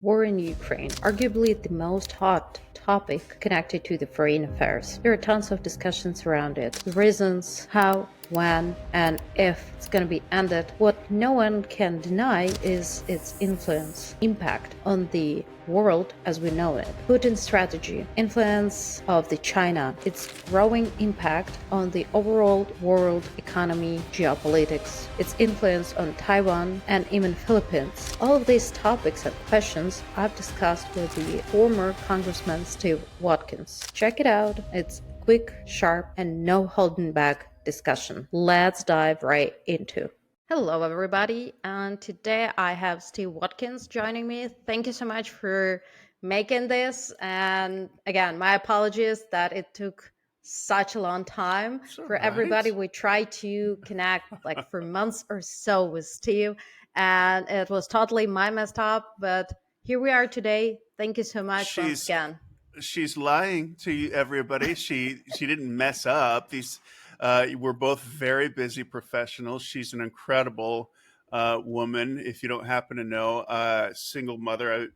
War in Ukraine, arguably the most hot topic connected to the foreign affairs. There are tons of discussions around it. The reasons, how, when, and if it's going to be ended. What no one can deny is its influence, impact on the world as we know it. Putin's strategy, influence of the China, its growing impact on the overall world economy, geopolitics, its influence on Taiwan and even Philippines. All of these topics and questions I've discussed with the former Congressman Steve Watkins. Check it out. It's quick, sharp, and no holding back discussion. Let's dive right into. Hello, everybody, and today I have Steve Watkins joining me. Thank you so much for making this. And again, my apologies that it took such a long time. It's all For everybody, right. we tried to connect like for months or so with Steve, and it was totally my messed up. But here we are today. Thank you so much once She's again. she's lying to everybody. She didn't mess up. These we're both very busy professionals. She's an incredible woman. If you don't happen to know, single mother, I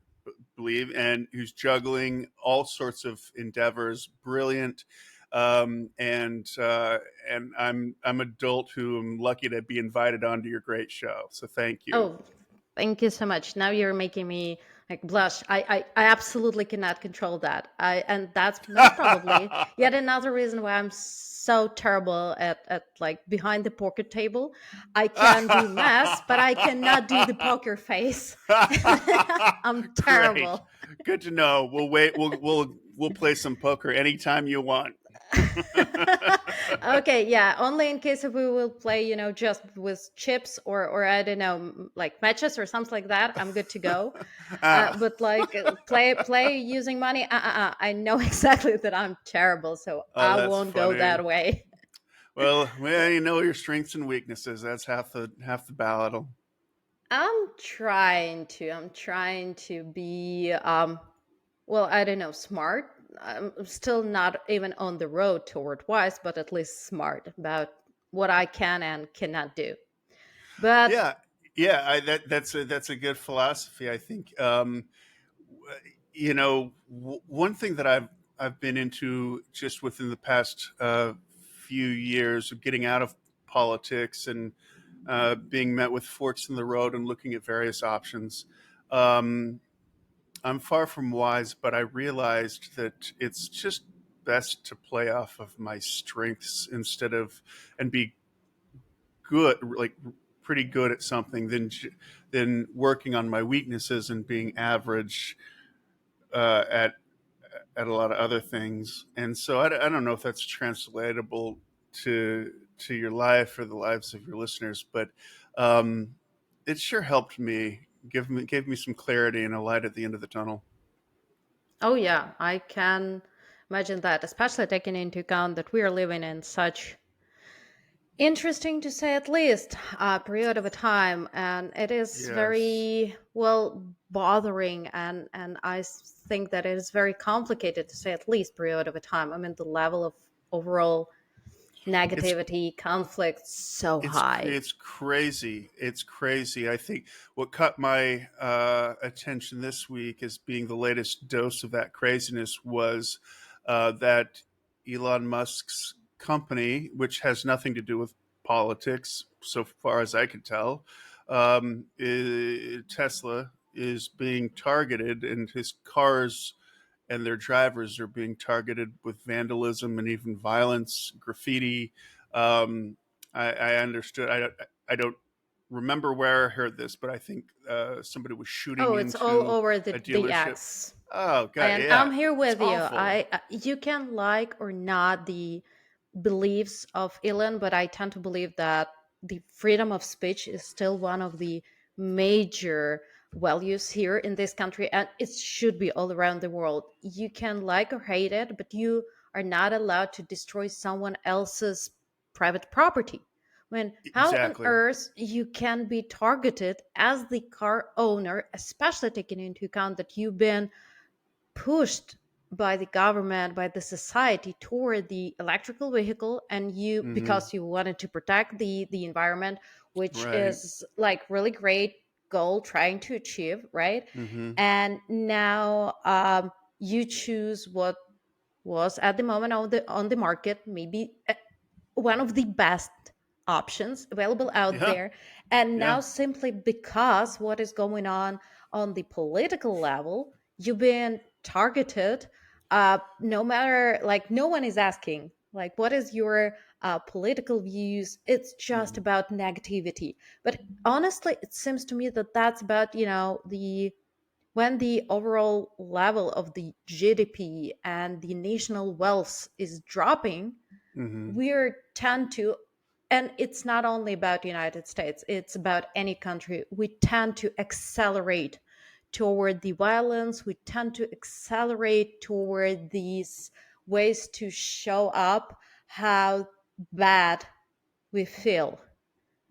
believe, and who's juggling all sorts of endeavors. Brilliant. And I'm adult who am lucky to be invited onto your great show. So thank you. Oh, thank you so much. Now you're making me like blush. I absolutely cannot control that. And that's most probably yet another reason why I'm so terrible at like behind the poker table. I can do math, but I cannot do the poker face. I'm Great. terrible. Good to know. We'll wait. We'll play some poker anytime you want. Okay, yeah, only in case if we will play, just with chips or I don't know, like matches or something like that, I'm good to go. Ah, But like play using money, I know exactly that I'm terrible, so oh, I that's won't go funny. that way. Well, you know your strengths and weaknesses. That's half the battle. I'm trying to be well, I don't know, smart. I'm still not even on the road toward wise, but at least smart about what I can and cannot do. But Yeah, yeah. That's a good philosophy. I think. One thing that I've been into just within the past few years of getting out of politics and being met with forks in the road and looking at various options. Um, I'm far from wise, but I realized that it's just best to play off of my strengths instead of and be good, like pretty good at something, than working on my weaknesses and being average at a lot of other things. And so I don't know if that's translatable to your life or the lives of your listeners, but um, it sure helped me, gave me some clarity and a light at the end of the tunnel. oh yeah, I can imagine that, especially taking into account that we are living in such interesting to say at least a period of a time, and it is Yes, very well bothering, and think that it is very complicated to say at least period of a time. I mean, the level of overall it's negativity, conflict, so high. it's crazy. It's crazy. I think what caught my attention this week as being the latest dose of that craziness was that Elon Musk's company, which has nothing to do with politics, so far as I could tell, Tesla is being targeted, and his cars and their drivers are being targeted with vandalism and even violence, graffiti. Um, I understood. I don't remember where I heard this, but I think somebody was shooting Oh, it's all into over a the dealership. X. Oh God, And I'm yeah, here it's with you. awful. I You can like or not the beliefs of Elon, but I tend to believe that the freedom of speech is still one of the major values here in this country, and it should be all around the world. You can like or hate it, but you are not allowed to destroy someone else's private property. I mean, how on Exactly. earth you can be targeted as the car owner, especially taking into account that you've been pushed by the government, by the society toward the electrical vehicle, and Hmm. because you wanted to protect the environment, which Right. is like really great. goal trying to achieve, right? Mm-hmm. And now you choose what was at the moment on the market, maybe one of the best options available out Yeah. there. And Yeah. now, simply because what is going on the political level, you've been targeted. No matter, like, no one is asking, like, what is your political views. It's just Mm-hmm. about negativity. But honestly, it seems to me that that's about, the when the overall level of the GDP and the national wealth is dropping, Mm-hmm. we tend to, and it's not only about the United States, it's about any country, we tend to accelerate toward the violence, we tend to accelerate toward these ways to show up how bad we feel.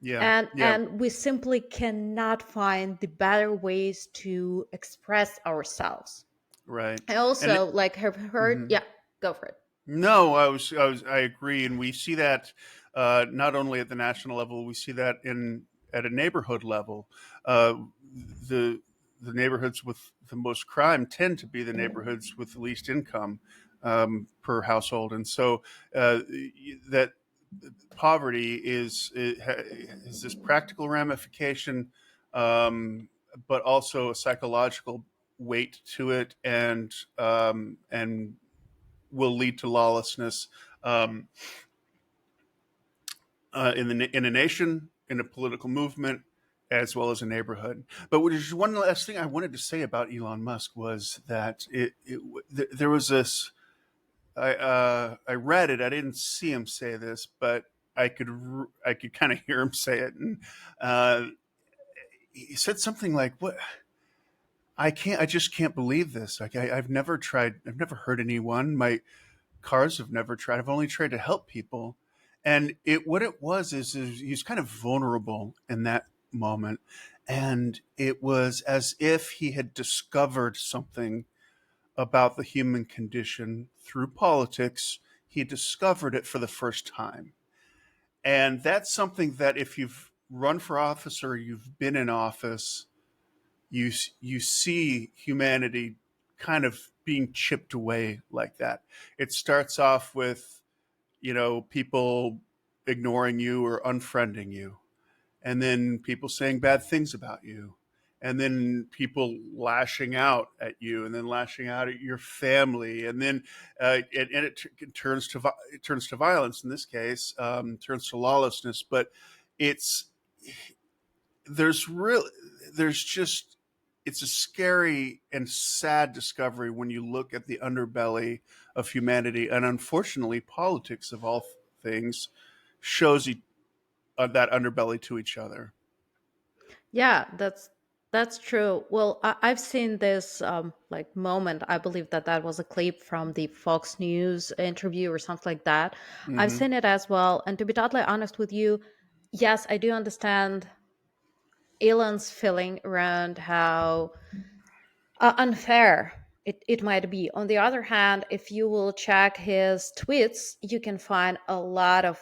Yeah. Yeah. And we simply cannot find the better ways to express ourselves. Right. I And also like have heard, mhm. yeah, go for it. No, I agree, and we see that not only at the national level, we see that in at a neighborhood level. The the neighborhoods with the most crime tend to be the neighborhoods with the least income per household, and so that poverty is this practical ramification, but also a psychological weight to it, and will lead to lawlessness um, in a nation, in a political movement, as well as a neighborhood. But what is one last thing I wanted to say about Elon Musk was that there was this. I read it. I didn't see him say this, but I could kind of hear him say it, and uh, he said something like, "What? I just can't believe this. Like I've never tried. I've never hurt anyone. My cars have never tried. I've only tried to help people." And what it was is he's kind of vulnerable in that moment. And it was as if he had discovered something about the human condition through politics. He discovered it for the first time. And that's something that if you've run for office or you've been in office, you see humanity kind of being chipped away like that. It starts off with people ignoring you or unfriending you, and then people saying bad things about you, and then people lashing out at you, and then lashing out at your family, and then it turns to violence in this case, turns to lawlessness. But it's there's real there's just it's a scary and sad discovery when you look at the underbelly of humanity, and unfortunately politics of all things shows that underbelly to each other. Yeah, that's true. Well, I've seen this like moment. I believe that that was a clip from the Fox News interview or something like that. I've Mm-hmm. seen it as well. And to be totally honest with you, yes, I do understand Elon's feeling around how unfair it might be. On the other hand, if you will check his tweets, you can find a lot of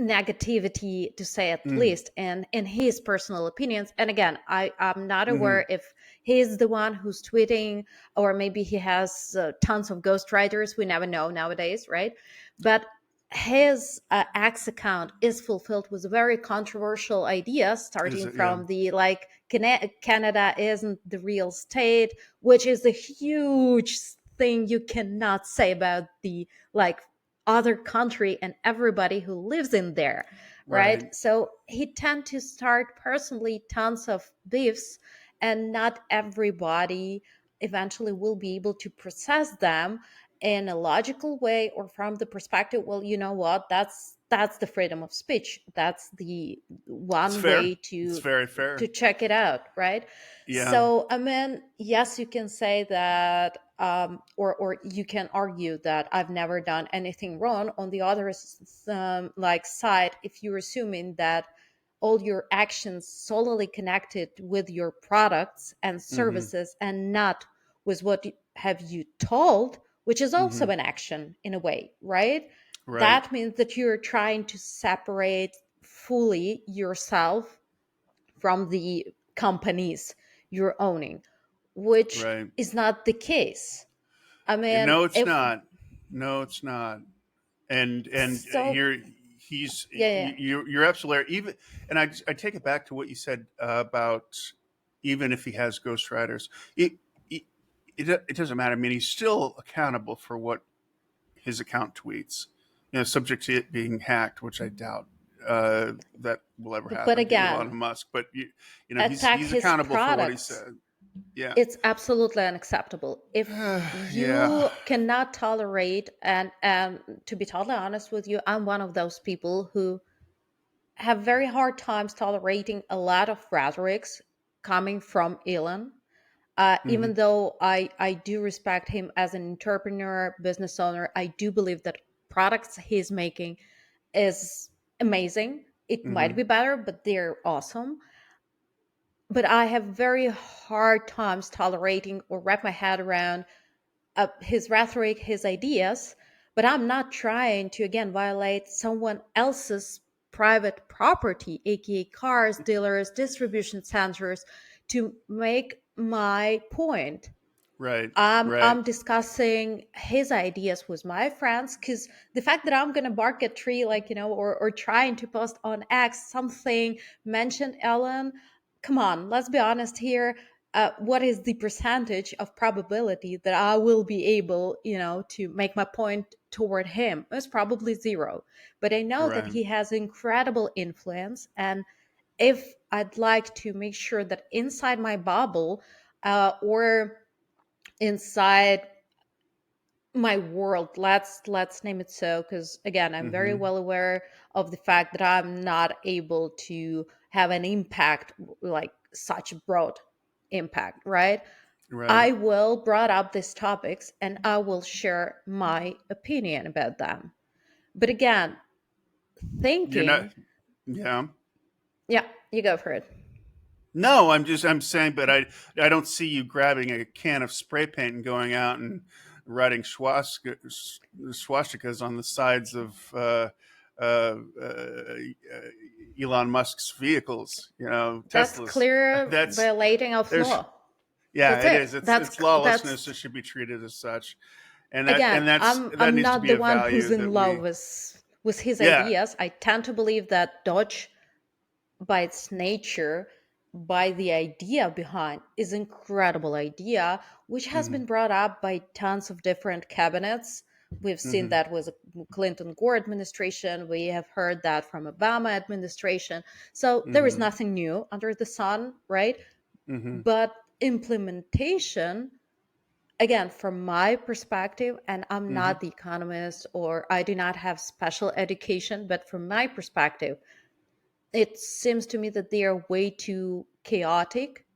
negativity, to say at Mm. least, and in his personal opinions. And again, I'm not Mm-hmm. aware if he's the one who's tweeting, or maybe he has tons of ghostwriters. We never know nowadays, right? But his X account is fulfilled with very controversial ideas, Is starting it? Yeah. from the like Canada isn't the real state, which is a huge thing you cannot say about the like other country and everybody who lives in there, right? Right. So he tend to start personally tons of beefs, and not everybody eventually will be able to process them in a logical way, or from the perspective, well, you know what, that's the freedom of speech, that's the It's one fair. way It's to very fair. check it out, right? Yeah. So I mean, yes, you can say that, or you can argue that I've never done anything wrong. On the other like side, if you're assuming that all your actions solely connected with your products and Mm-hmm. services, and not with what have you told, which is also Mm-hmm. an action in a way, right? Right. That means that you're trying to separate fully yourself from the companies you're owning, which Right. is not the case. I mean, No, it's if not. No, it's not. And so, here he's yeah, yeah. you're absolutely right. Even and I take it back to what you said about even if he has ghostwriters, it, it doesn't matter. I mean, he's still accountable for what his account tweets. Subject to it being hacked, which I doubt that will ever But happen to again, Elon Musk. But attack he's his accountable for what he products. said. Yeah. It's absolutely unacceptable. If Yeah. you cannot tolerate, and to be totally honest with you, I'm one of those people who have very hard times tolerating a lot of rhetorics coming from Elon. Hmm. Even though I do respect him as an entrepreneur, business owner, I do believe that products he's making is amazing. It might Hmm. be better, but they're awesome. But I have very hard times tolerating or wrap my head around his rhetoric, his ideas. But I'm not trying to again violate someone else's private property, aka cars, dealers, distribution centers, to make my point. Right. I'm Right. discussing his ideas with my friends, because the fact that I'm gonna bark at tree, like, or trying to post on X something mentioned Ellen. Come on, let's be honest here. What is the percentage of probability that I will be able, to make my point toward him? It's probably zero. But I know that Right. he has incredible influence, and if I'd like to make sure that inside my bubble, or inside my world, let's name it so, because again, I'm very Hmm. well aware of the fact that I'm not able to have an impact, like such broad impact, right? Right. I will brought up these topics and I will share my opinion about them. But again, You're not. thinking, Yeah. yeah, you go for it. No, I'm saying, but I don't see you grabbing a can of spray paint and going out and writing swastikas on the sides of Elon Musk's vehicles. That's Teslas. clear That's violating of there's law. Yeah, That's it it. is. It's lawlessness. That's It should be treated as such, and again, that I'm needs to not be the a one who's value in that love we. with his Yeah. ideas. I tend to believe that DOGE, by its nature, by the idea behind, is incredible idea, which has Hmm. been brought up by tons of different cabinets. We've seen Hmm. that with the Clinton Gore administration. We have heard that from Obama administration. So there is Hmm. nothing new under the sun, right? Hmm. But implementation, again, from my perspective, and I'm Hmm. not the economist or I do not have special education, but from my perspective, it seems to me that they are way too chaotic,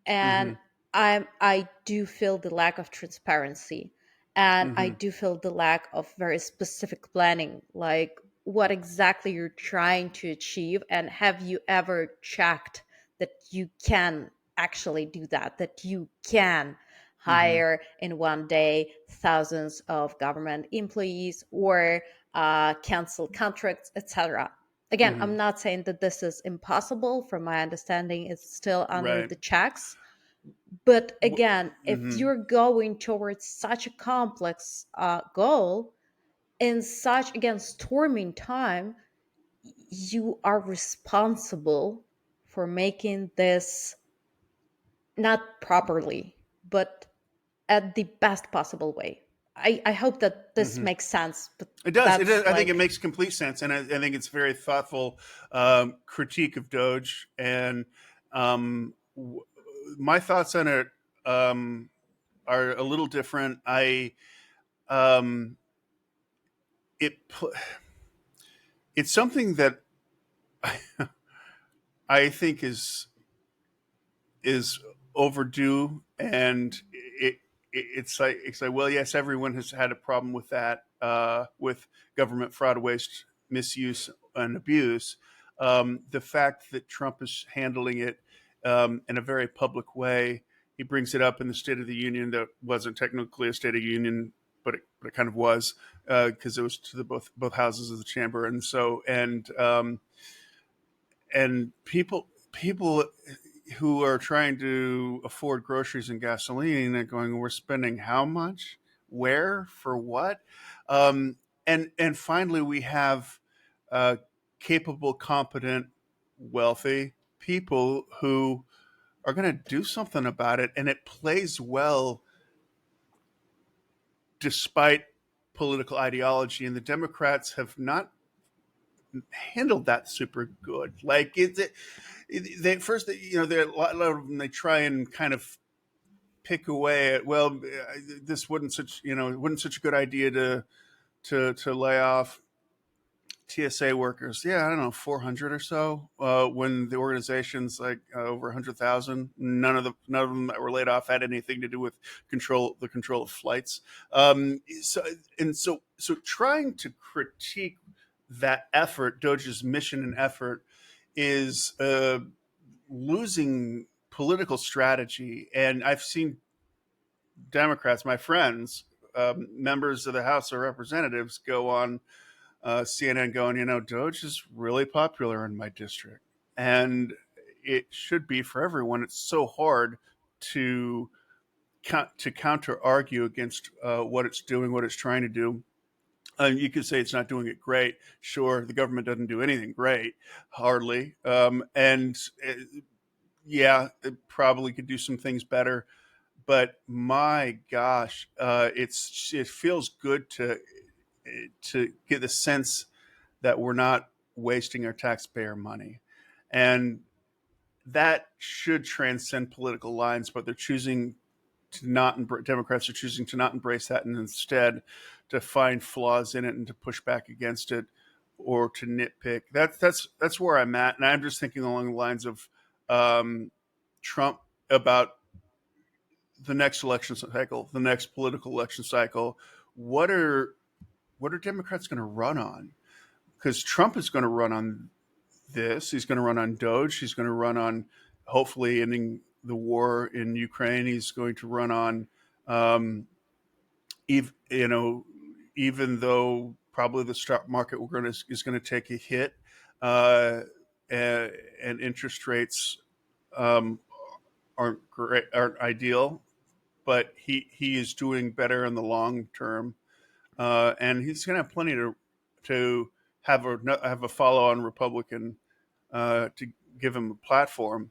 and Hmm. I do feel the lack of transparency, and I Hmm. do feel the lack of very specific planning, like what exactly you're trying to achieve, and have you ever checked that you can actually do that, that you can Hmm. hire in one day thousands of government employees, or cancel contracts, etc. Again, I'm Hmm. not saying that this is impossible. From my understanding, it's still under Right. the checks. But again, if Mm-hmm. you're going towards such a complex goal in such, again, storming time, you are responsible for making this not properly, but at the best possible way. I hope that this Hmm. makes sense, but It does. It does. that's I think it like, makes complete sense, and I think it's very thoughtful critique of Doge. And w- my thoughts on it um, are a little different. Um, it pl- it's something that I think is overdue, and it's like, well, yes, everyone has had a problem with that, with government fraud, waste, misuse, and abuse. The fact that Trump is handling it in a very public way, he brings it up in the State of the Union that wasn't technically a State of Union, but it kind of was, because it was to the both houses of the chamber, and so and people who are trying to afford groceries and gasoline and going, we're spending how much, where, for what, and finally we have capable, competent, wealthy people who are going to do something about it, and it plays well despite political ideology. And the Democrats have not handled that super good. Like they first, they a lot of them, they try and kind of pick away at, well, this wouldn't such it wouldn't such a good idea to lay off TSA workers. Yeah, I don't know, 400 or so. When the organization's like over 100,000, none of them that were laid off had anything to do with the control of flights. So trying to critique that effort, Doge's mission and effort, is losing political strategy. And I've seen Democrats, my friends, members of the House of Representatives, go on CNN going, Doge is really popular in my district, and it should be for everyone. It's so hard to counter argue against what it's doing, what it's trying to do. You could say it's not doing it great. Sure, the government doesn't do anything great, hardly, and yeah, it probably could do some things better. But my gosh, it feels good to get the sense that we're not wasting our taxpayer money, and that should transcend political lines. But they're choosing to not. Democrats are choosing to not embrace that, and instead to find flaws in it and to push back against it, or to nitpick. That's where I'm at, and I'm just thinking along the lines of Trump about the next election cycle, the next political election cycle. What are Democrats going to run on? Because Trump is going to run on this. He's going to run on Doge. He's going to run on hopefully ending the war in Ukraine. He's going to run on, even though probably the stock market is going to take a hit, and interest rates aren't ideal, but he is doing better in the long term, and he's going to have plenty to have a follow-on Republican to give him a platform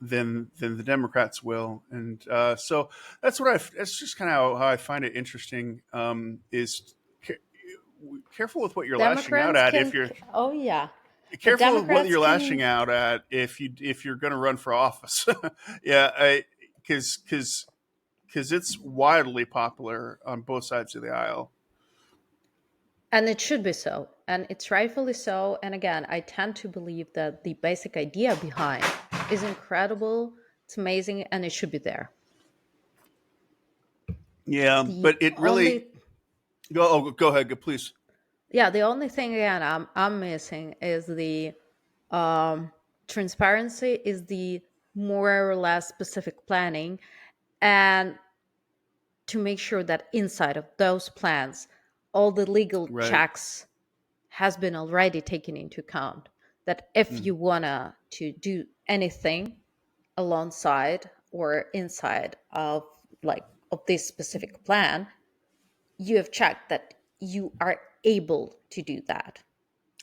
than the Democrats will, and so that's just kind of how I find it interesting. Is careful with what you're lashing out Democrats at. can, If you're oh yeah, the careful with what Democrats you're lashing can, out at, if you're going to run for office, yeah, because it's wildly popular on both sides of the aisle. and it should be so, and it's rightfully so. And again, I tend to believe that the basic idea behind is incredible, it's amazing, and it should be there. Yeah, The but it really only go ahead, please. Yeah, the only thing again I'm missing is the um, transparency, is the more or less specific planning, and to make sure that inside of those plans, all the legal Right. checks has been already taken into account. That if Mm. you wanna to do anything alongside or inside of like of this specific plan, you have checked that you are able to do that,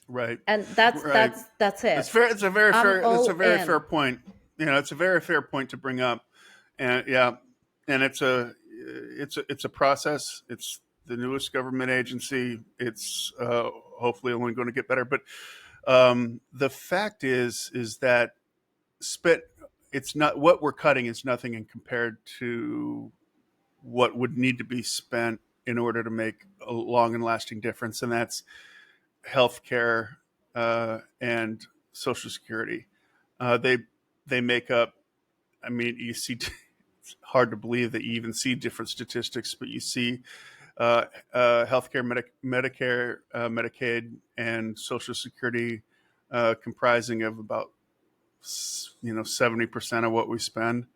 Right. and that's Right. that's that's It's it. fair. It's a very I'm fair. It's a all very fair in. point. It's a very fair point to bring up, and yeah, and it's a process. It's the newest government agency. It's hopefully only going to get better. But the fact is that spit. It's not what we're cutting is nothing in compared to what would need to be spent in order to make a long and lasting difference, and that's healthcare and Social Security. They make up. I mean, you see. It's hard to believe that you even see different statistics, but you see healthcare, Medicare, Medicaid, and Social Security comprising of about 70% of what we spend,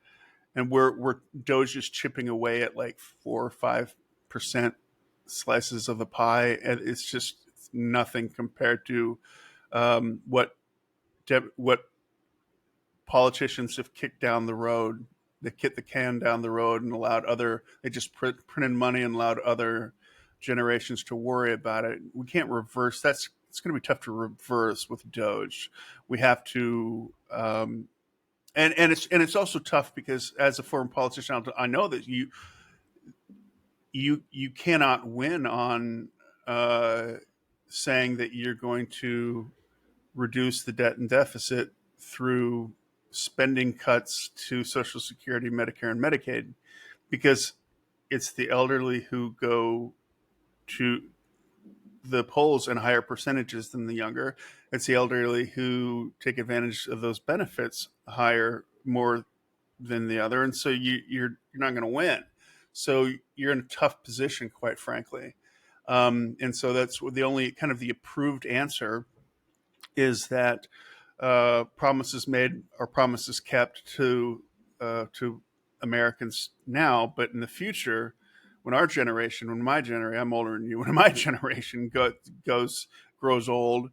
and we're Doge is chipping away at like 4 or 5% slices of the pie, and it's just nothing compared to what politicians have kicked down the road. They kicked the can down the road and they just printed money and allowed other generations to worry about it. We can't reverse. It's going to be tough to reverse with DOGE. We have to, and it's also tough because as a former politician, I know that you cannot win on saying that you're going to reduce the debt and deficit through spending cuts to Social Security, Medicare, and Medicaid, because it's the elderly who go to the polls in higher percentages than the younger. It's the elderly who take advantage of those benefits more than the other, and so you're not going to win. So you're in a tough position, quite frankly. And so that's the only kind of the approved answer is that promises made are promises kept to Americans now, but in the future, when I'm older than you, when my generation grows old,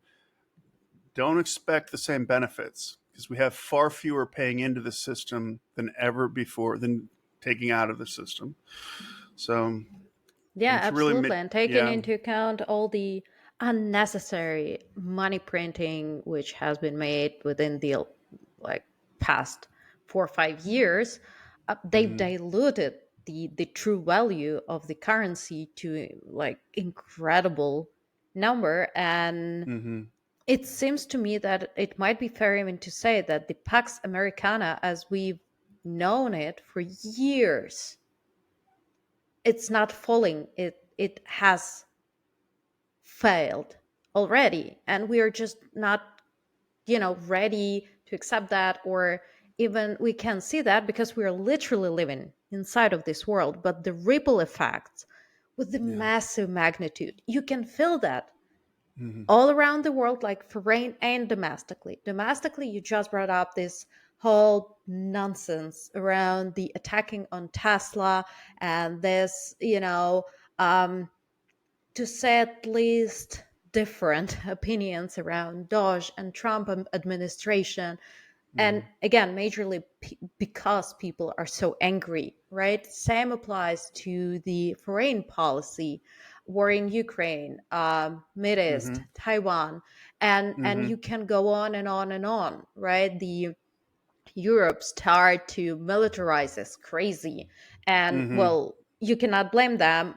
don't expect the same benefits because we have far fewer paying into the system than ever before than taking out of the system. So Yeah, it's absolutely. And taking yeah, into account all the unnecessary money printing which has been made within the like past 4 or 5 years, they've mm-hmm, diluted the true value of the currency to like incredible number. And mm-hmm, it seems to me that it might be fair even to say that the Pax Americana, as we've known it for years, it's not falling. It has failed already, and we are just not, ready to accept that, or even we can see that because we are literally living inside of this world. But the ripple effects with the yeah, massive magnitude, you can feel that mm-hmm, all around the world, like foreign and domestically. Domestically, you just brought up this whole nonsense around the attacking on Tesla and this, um, to say at least different opinions around DOGE and Trump administration. mm-hmm, And again, majorly because people are so angry, right? Same applies to the foreign policy, war in Ukraine, Mid East, mm-hmm, Taiwan, and mm-hmm, you can go on and on and on, right? The Europe start to militarize as crazy. And mm-hmm. well, you cannot blame them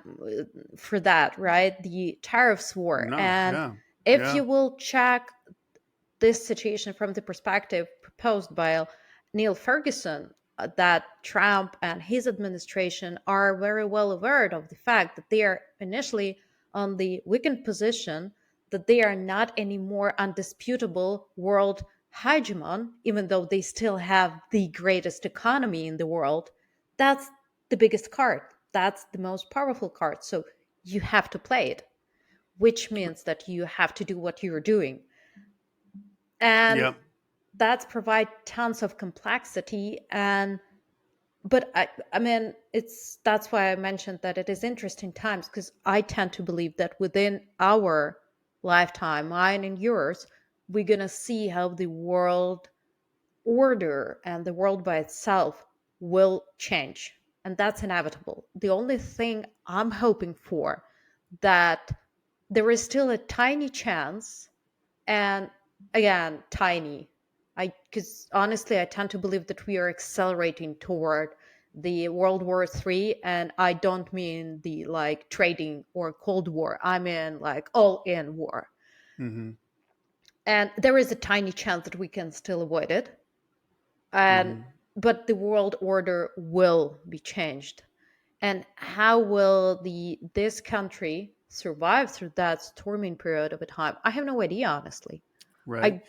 for that, right? The tariffs war. No, And yeah, if yeah, you will check this situation from the perspective proposed by Neil Ferguson, that Trump and his administration are very well aware of the fact that they are initially on the weakened position, that they are not anymore undisputable world hegemon, even though they still have the greatest economy in the world. That's the biggest card. That's the most powerful card. So you have to play it, which means that you have to do what you're doing. And yeah, that's provide tons of complexity. And but I mean, it's that's why I mentioned that it is interesting times, because I tend to believe that within our lifetime, mine and yours, we're gonna see how the world order and the world by itself will change, and that's inevitable. The only thing I'm hoping for, that there is still a tiny chance, and again, tiny. Because honestly, I tend to believe that we are accelerating toward the World War III, and I don't mean the like trading or Cold War. I mean like all in war. mm-hmm, And there is a tiny chance that we can still avoid it. And mm-hmm. but the world order will be changed. And how will the this country survive through that storming period of a time? I have no idea, honestly. Right, I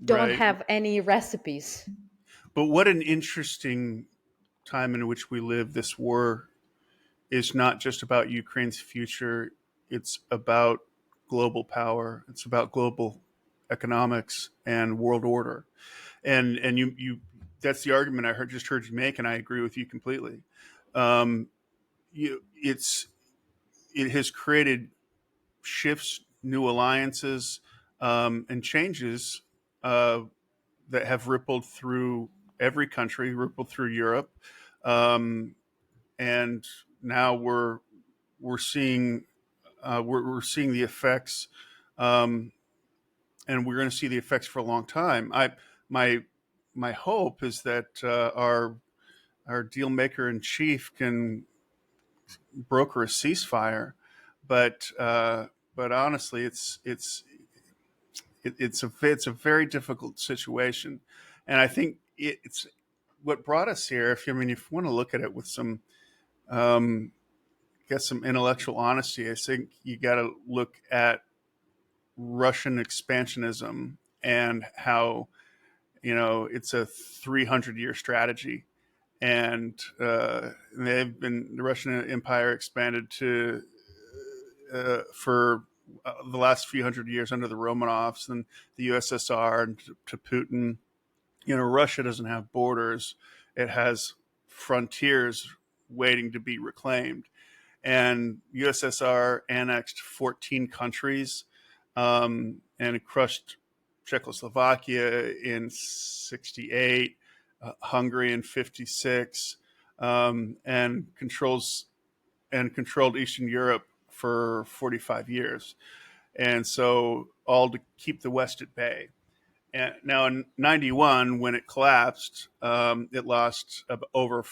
don't right. have any recipes. But what an interesting time in which we live. This war is not just about Ukraine's future, it's about global power, it's about global economics and world order. And you that's the argument just heard you make, and I agree with you completely. Um, it's it has created shifts, new alliances, and changes, uh, that have rippled through every country, rippled through Europe, um, and now we're seeing we're seeing the effects, um, and we're going to see the effects for a long time. My my hope is that our deal maker in chief can broker a ceasefire, but honestly, it's a very difficult situation, and I think it's what brought us here. If you want to look at it with some um, get some intellectual honesty, I think you got to look at Russian expansionism and how it's a 300-year strategy, and the Russian Empire expanded to for the last few hundred years under the Romanovs and the USSR and to Putin. Russia doesn't have borders; it has frontiers waiting to be reclaimed. And USSR annexed 14 countries, and crushed Czechoslovakia in '68, Hungary in '56, and controlled Eastern Europe for 45 years. And so all to keep the West at bay. And now in '91, when it collapsed, it lost over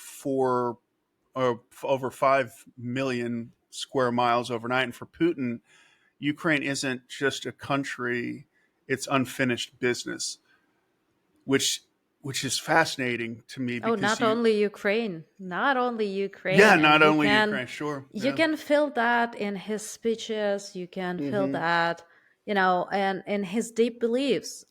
5 million square miles overnight. And for Putin, Ukraine isn't just a country; it's unfinished business, which which is fascinating to me Oh, because not only Ukraine, not only yeah, Ukraine, and not only Ukraine, sure, you yeah, can feel that in his speeches. You can feel mm-hmm, that, and in his deep beliefs.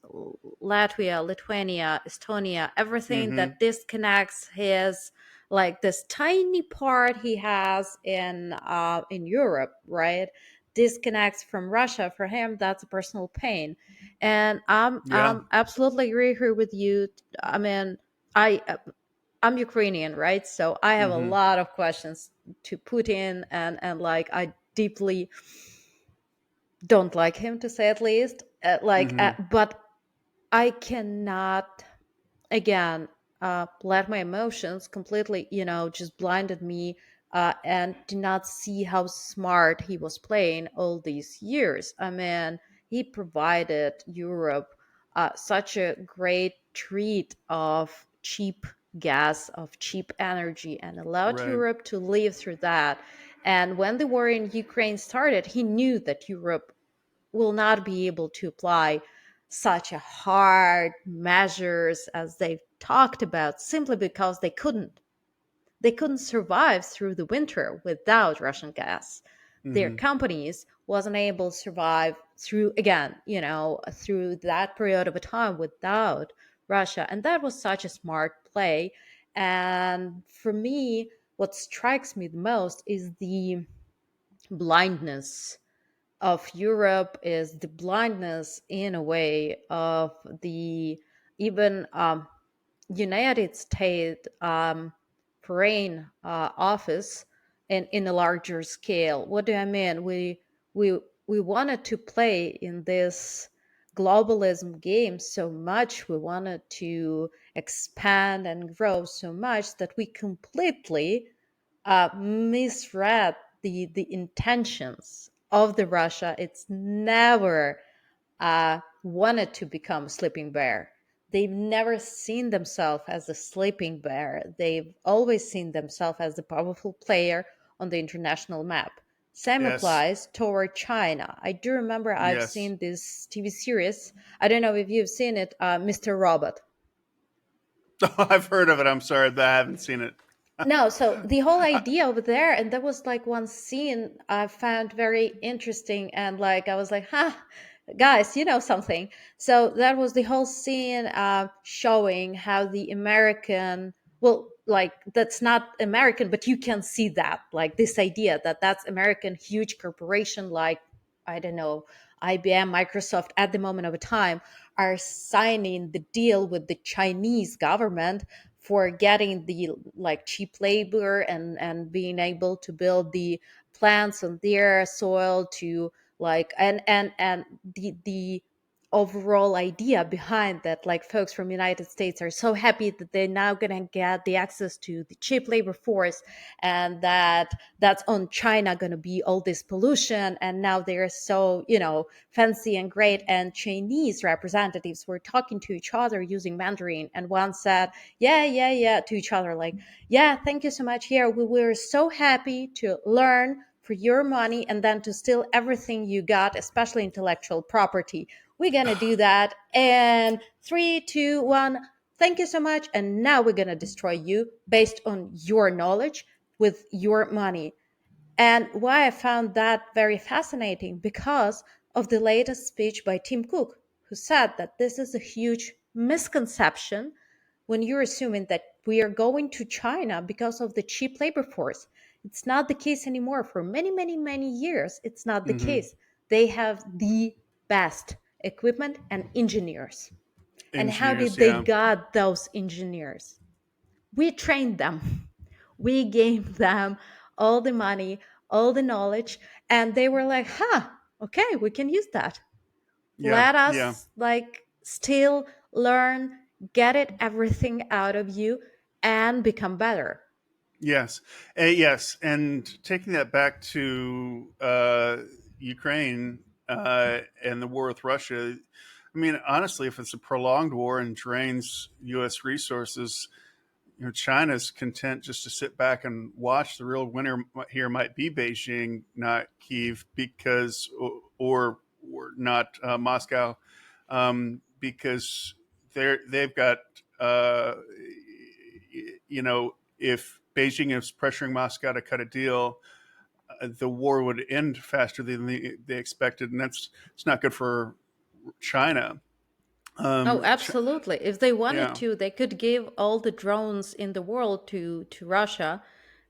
Latvia, Lithuania, Estonia, everything mm-hmm, that disconnects his, like this tiny part he has in Europe, right? Disconnects from Russia. For him, that's a personal pain, and yeah, I'm absolutely agree here with you. I mean, I I'm Ukrainian, right? So I have a mm-hmm, lot of questions to Putin, and like I deeply don't like him, to say at least. mm-hmm, But I cannot again let my emotions completely, just blinded me, and did not see how smart he was playing all these years. I mean, he provided Europe such a great treat of cheap gas, of cheap energy, and allowed right, Europe to live through that. And when the war in Ukraine started, he knew that Europe will not be able to apply such a hard measures as they've talked about, simply because they couldn't survive through the winter without Russian gas. Their mm-hmm, companies wasn't able to survive through, again, through that period of a time without Russia. And that was such a smart play. And for me, what strikes me the most is the blindness of Europe, is the blindness in a way of the even United States foreign office, and in a larger scale. What do I mean? We wanted to play in this globalism game so much. We wanted to expand and grow so much that we completely misread the intentions of the Russia. It's never wanted to become a sleeping bear. They've never seen themselves as a sleeping bear. They've always seen themselves as a powerful player on the international map. Same yes, applies toward China. I do remember I've yes. seen this TV series. I don't know if you've seen it, Mr. Robot. I've heard of it. I'm sorry that I haven't seen it. No, so the whole idea over there, and there was like one scene I found very interesting, and like I was like, huh, guys, you know something. So that was the whole scene showing how the American, well, like that's not American, but you can see that, like this idea that that's American huge corporation, like, I don't know, IBM, Microsoft at the moment of a time are signing the deal with the Chinese government for getting the like cheap labor, and being able to build the plants on their soil to like, and the overall idea behind that, like folks from United States are so happy that they're now going to get the access to the cheap labor force, and that's on China going to be all this pollution, and now they're so fancy and great. And Chinese representatives were talking to each other using Mandarin, and one said yeah to each other, like, yeah, thank you so much, here we were so happy to learn for your money and then to steal everything you got, especially intellectual property. We're gonna do that. And 3, 2, 1, thank you so much. And now we're gonna destroy you based on your knowledge with your money. And why I found that very fascinating, because of the latest speech by Tim Cook, who said that this is a huge misconception when you're assuming that we are going to China because of the cheap labor force. It's not the case anymore. For many, many, many years, it's not the Hmm. case. They have the best equipment and engineers. And how Engineers, did they yeah. got those engineers? We trained them. We gave them all the money, all the knowledge, and they were like, huh, okay, we can use that. Yeah, Let yeah. us like still learn, get it everything out of you, and become better. Yes, yes, and taking that back to Ukraine and the war with Russia. I mean, honestly, if it's a prolonged war and drains U.S. resources, China's content just to sit back and watch. The real winner here might be Beijing, not Kiev, because or not Moscow, because they've got uh, if Beijing is pressuring Moscow to cut a deal, the war would end faster than they expected, and it's not good for China. Oh, Ch- absolutely. If they wanted yeah. to, they could give all the drones in the world to Russia,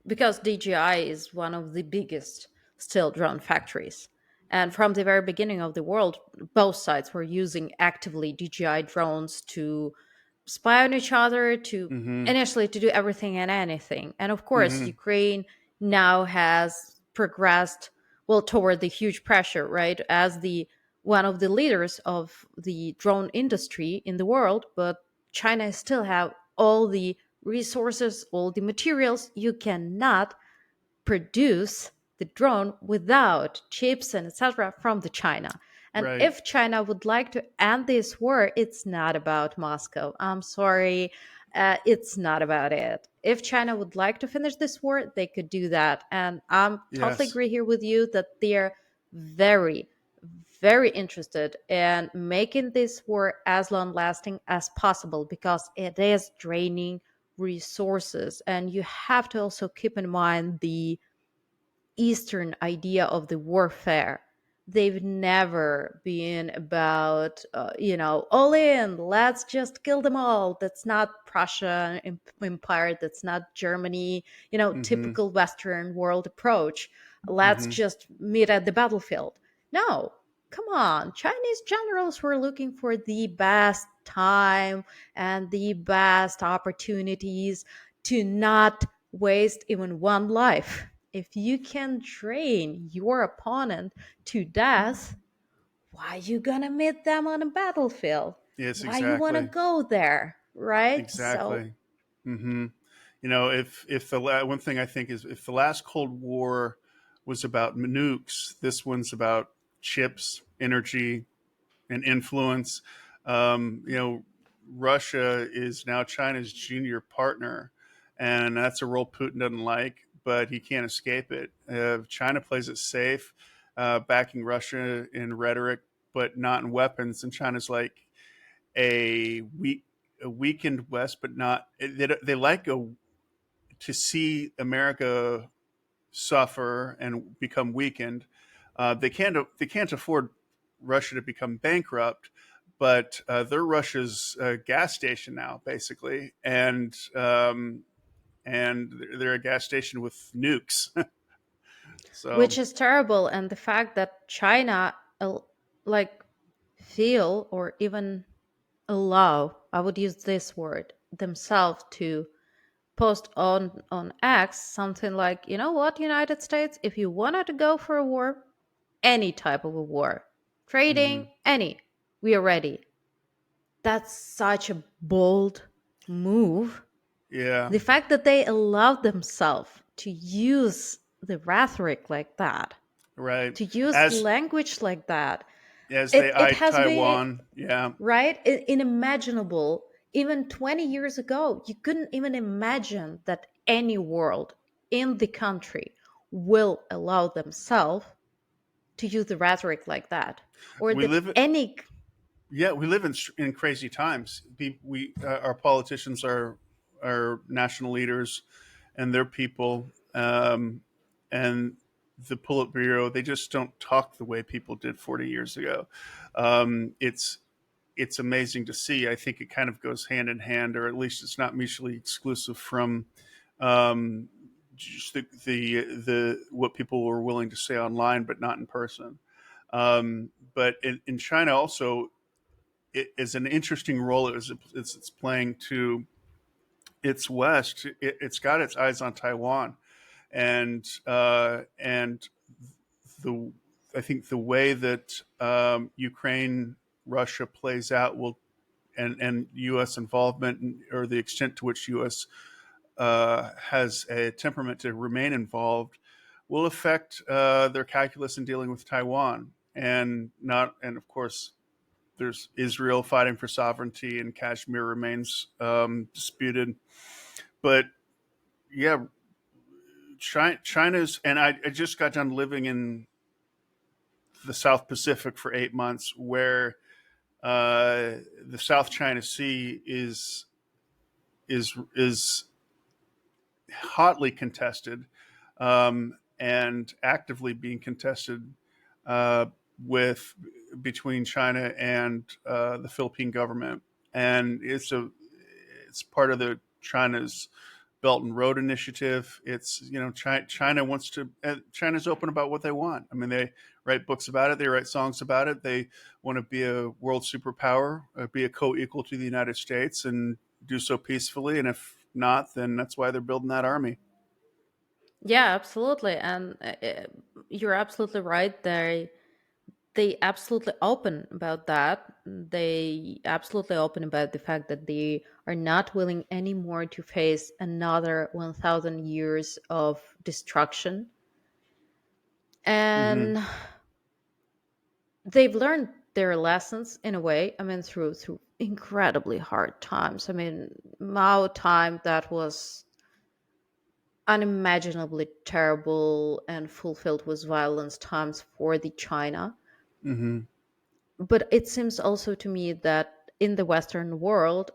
because DJI is one of the biggest still drone factories. And from the very beginning of the world, both sides were using actively DJI drones to spy on each other, to Hmm. initially to do everything and anything. And of course, Hmm. Ukraine now has progressed well toward the huge pressure, right? As the one of the leaders of the drone industry in the world, but China still have all the resources, all the materials. You cannot produce the drone without chips and etc. from the China. And Right. if China would like to end this war, it's not about Moscow. I'm sorry, it's not about it. If China would like to finish this war, they could do that. And I'm totally Yes. agree here with you that they're very, very interested in making this war as long lasting as possible, because it is draining resources. And you have to also keep in mind the Eastern idea of the warfare. They've never been about, all in, let's just kill them all. That's not Prussia Empire. That's not Germany, Hmm. typical Western world approach. Let's Hmm. just meet at the battlefield. No, come on. Chinese generals were looking for the best time and the best opportunities to not waste even one life. If you can train your opponent to death, why you gonna meet them on a battlefield? Yes, Why you wanna exactly. go there, right? So Exactly. Hmm. If one thing I think is, if the last Cold War was about nukes, this one's about chips, energy, and influence. Um, you know, Russia is now China's junior partner, and that's a role Putin doesn't like, but he can't escape it. China plays it safe, backing Russia in rhetoric, but not in weapons. And China's like a weak, a weakened West, but not. They like to see America suffer and become weakened. They can't afford Russia to become bankrupt, but they're Russia's gas station now, basically, and they're a gas station with nukes. So. which is terrible. And the fact that China like feel or even allow, I would use this word, themselves to post on X something like, you know what, United States, if you wanted to go for a war, any type of a war, Hmm. trading, any. We are ready. That's such a bold move. Yeah, The fact that they allowed themselves to use the rhetoric like that, right. to use As language like that, as they it eyed has been, Taiwan, yeah, right, unimaginable. Even 20 years ago, you couldn't even imagine that any world in the country will allow themselves to use the rhetoric like that, or we that live. any. Yeah, we live in crazy times. We our politicians are national leaders, and their people, and the Politburo. They just don't talk the way people did 40 years ago. It's amazing to see. I think it kind of goes hand in hand, or at least it's not mutually exclusive from um, just the what people were willing to say online, but not in person. But in China also, it is an interesting role it's playing to its west. It's got its eyes on Taiwan, and the I think the way that Ukraine Russia plays out will and U.S. involvement or the extent to which U.S. Has a temperament to remain involved will affect their calculus in dealing with Taiwan and of course there's Israel fighting for sovereignty, and Kashmir remains disputed. But yeah, China's, and I just got done living in the South Pacific for 8 months, where the South China Sea is hotly contested and actively being contested uh, with between China and the Philippine government, and it's part of the China's Belt and Road Initiative. It's China wants to. China's open about what they want. I mean, they write books about it. They write songs about it. They want to be a world superpower, be a co-equal to the United States, and do so peacefully. And if not, then that's why they're building that army. Yeah, absolutely. And you're absolutely right. They absolutely open about that. They absolutely open about the fact that they are not willing anymore to face another 1,000 years of destruction. Mm-hmm. And they've learned their lessons in a way. I mean, through incredibly hard times. I mean, Mao time, that was unimaginably terrible and fulfilled with violence times for the China. Mm-hmm. But it seems also to me that in the Western world,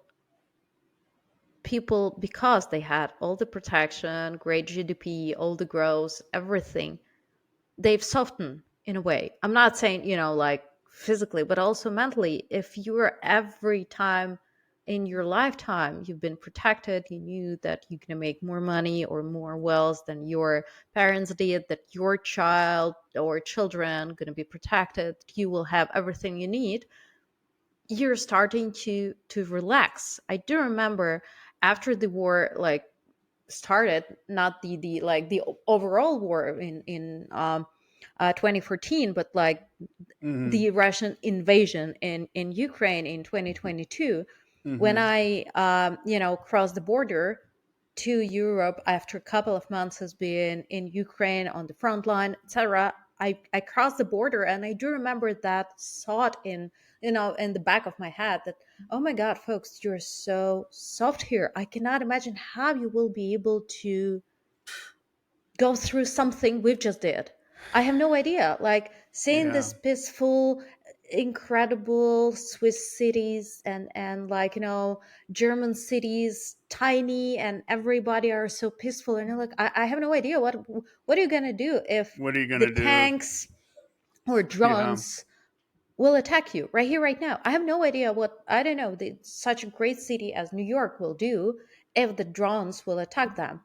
people, because they had all the protection, great GDP, all the growth, everything, they've softened in a way. I'm not saying, like physically, but also mentally. If you're every time in your lifetime, you've been protected, you knew that you're going to make more money or more wealth than your parents did, that your child or children going to be protected, you will have everything you need, you're starting to relax. I do remember after the war like started, not the overall war in 2014, but like Mm-hmm. the Russian invasion in Ukraine in 2022, when Mm-hmm. I crossed the border to Europe after a couple of months has been in Ukraine on the front line, etc. I crossed the border, and I do remember that thought in the back of my head that, oh my God, folks, you're so soft here. I cannot imagine how you will be able to go through something we've just did. I have no idea. Like seeing Yeah. this peaceful, incredible Swiss cities and like German cities, tiny, and everybody are so peaceful. And you're like, I have no idea what are you gonna do if What are you the gonna do? tanks or Yeah. drones will attack you right here, right now. I have no idea what, I don't know, such a great city as New York will do if the drones will attack them.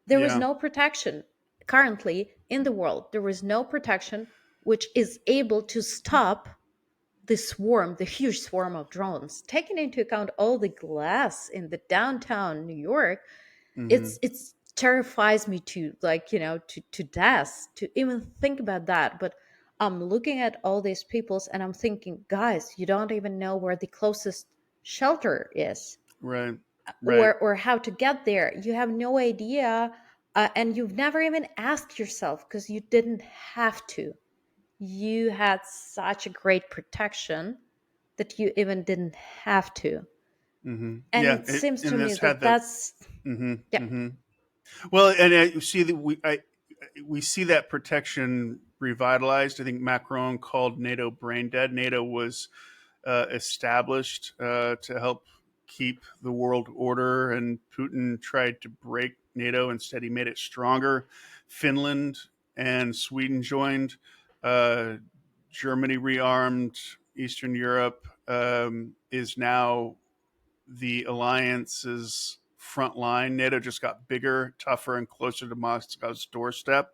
There is Yeah. no protection currently in the world. There is no protection which is able to stop the swarm, the huge swarm of drones. Taking into account all the glass in the downtown New York, Mm-hmm. it's terrifies me to like to death to even think about that. But I'm looking at all these peoples and I'm thinking, guys, you don't even know where the closest shelter is, Right. Right. or how to get there. You have no idea, and you've never even asked yourself because you didn't have to. You had such a great protection that you even didn't have to. And Yeah. it seems to And me this had that the. that's, hmm yeah, hmm Well, and you see that we see that protection revitalized. I think Macron called NATO brain dead. NATO was established to help keep the world order, and Putin tried to break NATO. Instead, he made it stronger. Finland and Sweden joined. Uh, Germany rearmed. Eastern Europe is now the alliance's front line. NATO just got bigger, tougher, and closer to Moscow's doorstep.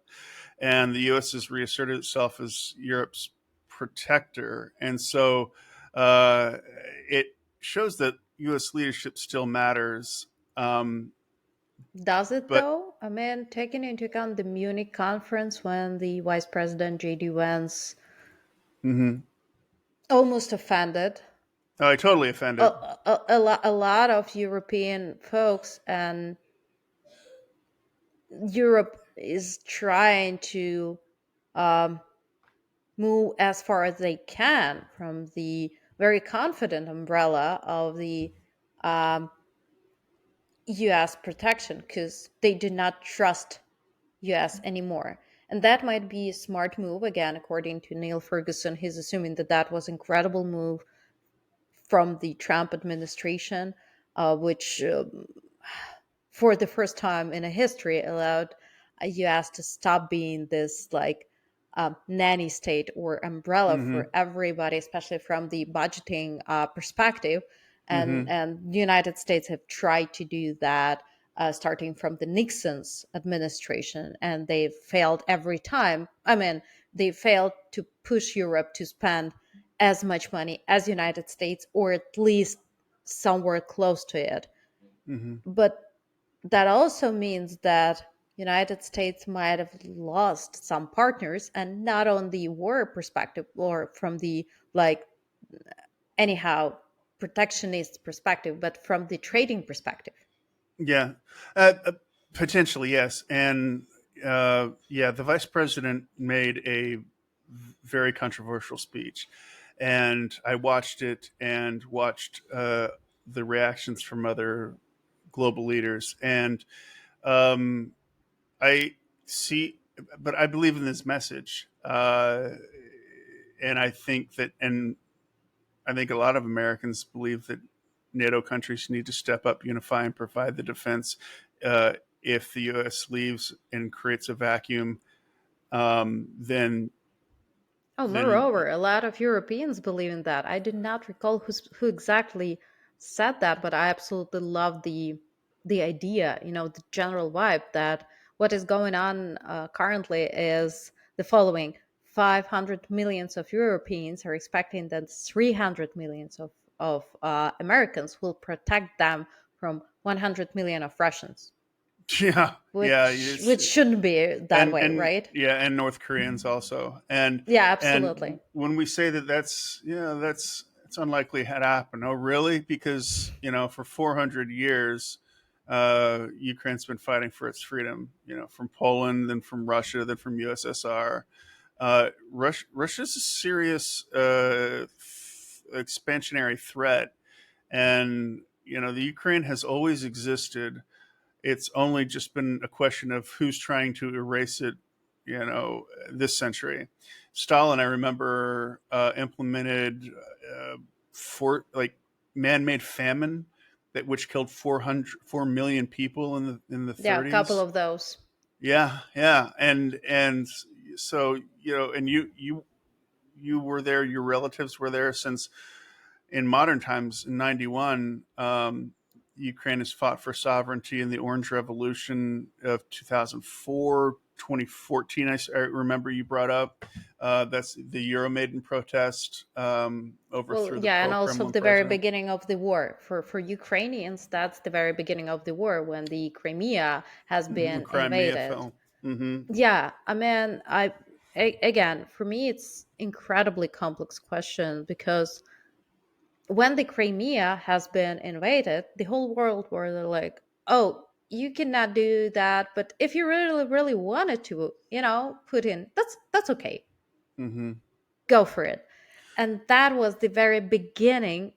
And the U.S. has reasserted itself as Europe's protector. And so uh, it shows that U.S. leadership still matters. Um, does it but though? I mean, taking into account the Munich conference when the Vice President J.D. Vance mhm. almost offended I totally offended. a lot of European folks, and Europe is trying to um, move as far as they can from the very confident umbrella of the um, US protection because they do not trust US anymore. And that might be a smart move. Again, according to Neil Ferguson, he's assuming that that was an incredible move from the Trump administration, which for the first time in a history allowed us to stop being this like nanny state or umbrella for hmm everybody, especially from the budgeting perspective. hmm And the United States have tried to do that, starting from the Nixon's administration, and they've failed every time. I mean, they failed to push Europe to spend as much money as United States, or at least somewhere close to it. hmm But that also means that United States might have lost some partners, and not on the war perspective or from the like anyhow protectionist perspective, but from the trading perspective. Yeah, potentially yes. And yeah, the vice president made a very controversial speech, and I watched it and watched the reactions from other global leaders, and um, I see, but I believe in this message, and I think that, and I think a lot of Americans believe that NATO countries need to step up, unify, and provide the defense. If the U.S. leaves and creates a vacuum, then Oh, then moreover, a lot of Europeans believe in that. I did not recall who exactly said that, but I absolutely love the idea, the general vibe that what is going on currently is the following: 500 millions of Europeans are expecting that 300 millions of Americans will protect them from 100 million of Russians, yeah, yeah, which shouldn't be that way, and right? yeah, and North Koreans also, Yeah, and absolutely. when we say that that's it's unlikely to happen. Oh, really? Because for 400 years, Ukraine's been fighting for its freedom. From Poland, then from Russia, then from USSR. Russia's a serious expansionary threat, and the Ukraine has always existed. It's only just been a question of who's trying to erase it, this century. Stalin, I remember, implemented for like man-made famine that which killed 4 million people in the Yeah, a couple 30s. of those. Yeah, yeah, and so and you were there. Your relatives were there since in modern times. In '91, Ukraine has fought for sovereignty in the Orange Revolution of 2004, 2014. I remember you brought up that's the Euromaidan protest, Well, overthrew the yeah, and also pro-Kremlin the very president. beginning of the war. For Ukrainians, that's the very beginning of the war when the Crimea has The been Crimea invaded. fell. Hmm Yeah, I mean, I again, for me, it's incredibly complex question because when the Crimea has been invaded, the whole world were like, "Oh, you cannot do that, but if you really, really wanted to, Putin, that's okay, Mm-hmm. go for it." And that was the very beginning.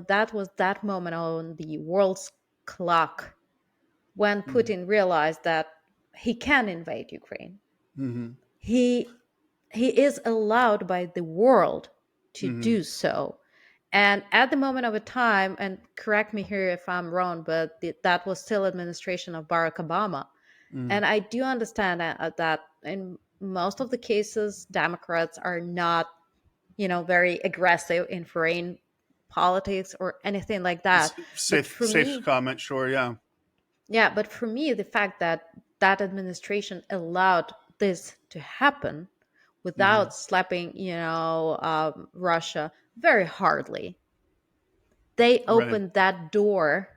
That was that moment on the world's clock when Putin realized that he can invade Ukraine. Mm-hmm. He is allowed by the world to Mm-hmm. do so. And at the moment of a time, and correct me here if I'm wrong, but that was still administration of Barack Obama. Mm-hmm. And I do understand that in most of the cases, Democrats are not, very aggressive in foreign politics or anything like that. But for Safe me, comment, sure, yeah. yeah, but for me, the fact that that administration allowed this to happen Mm-hmm. without slapping, Russia very hardly, they Right, opened that door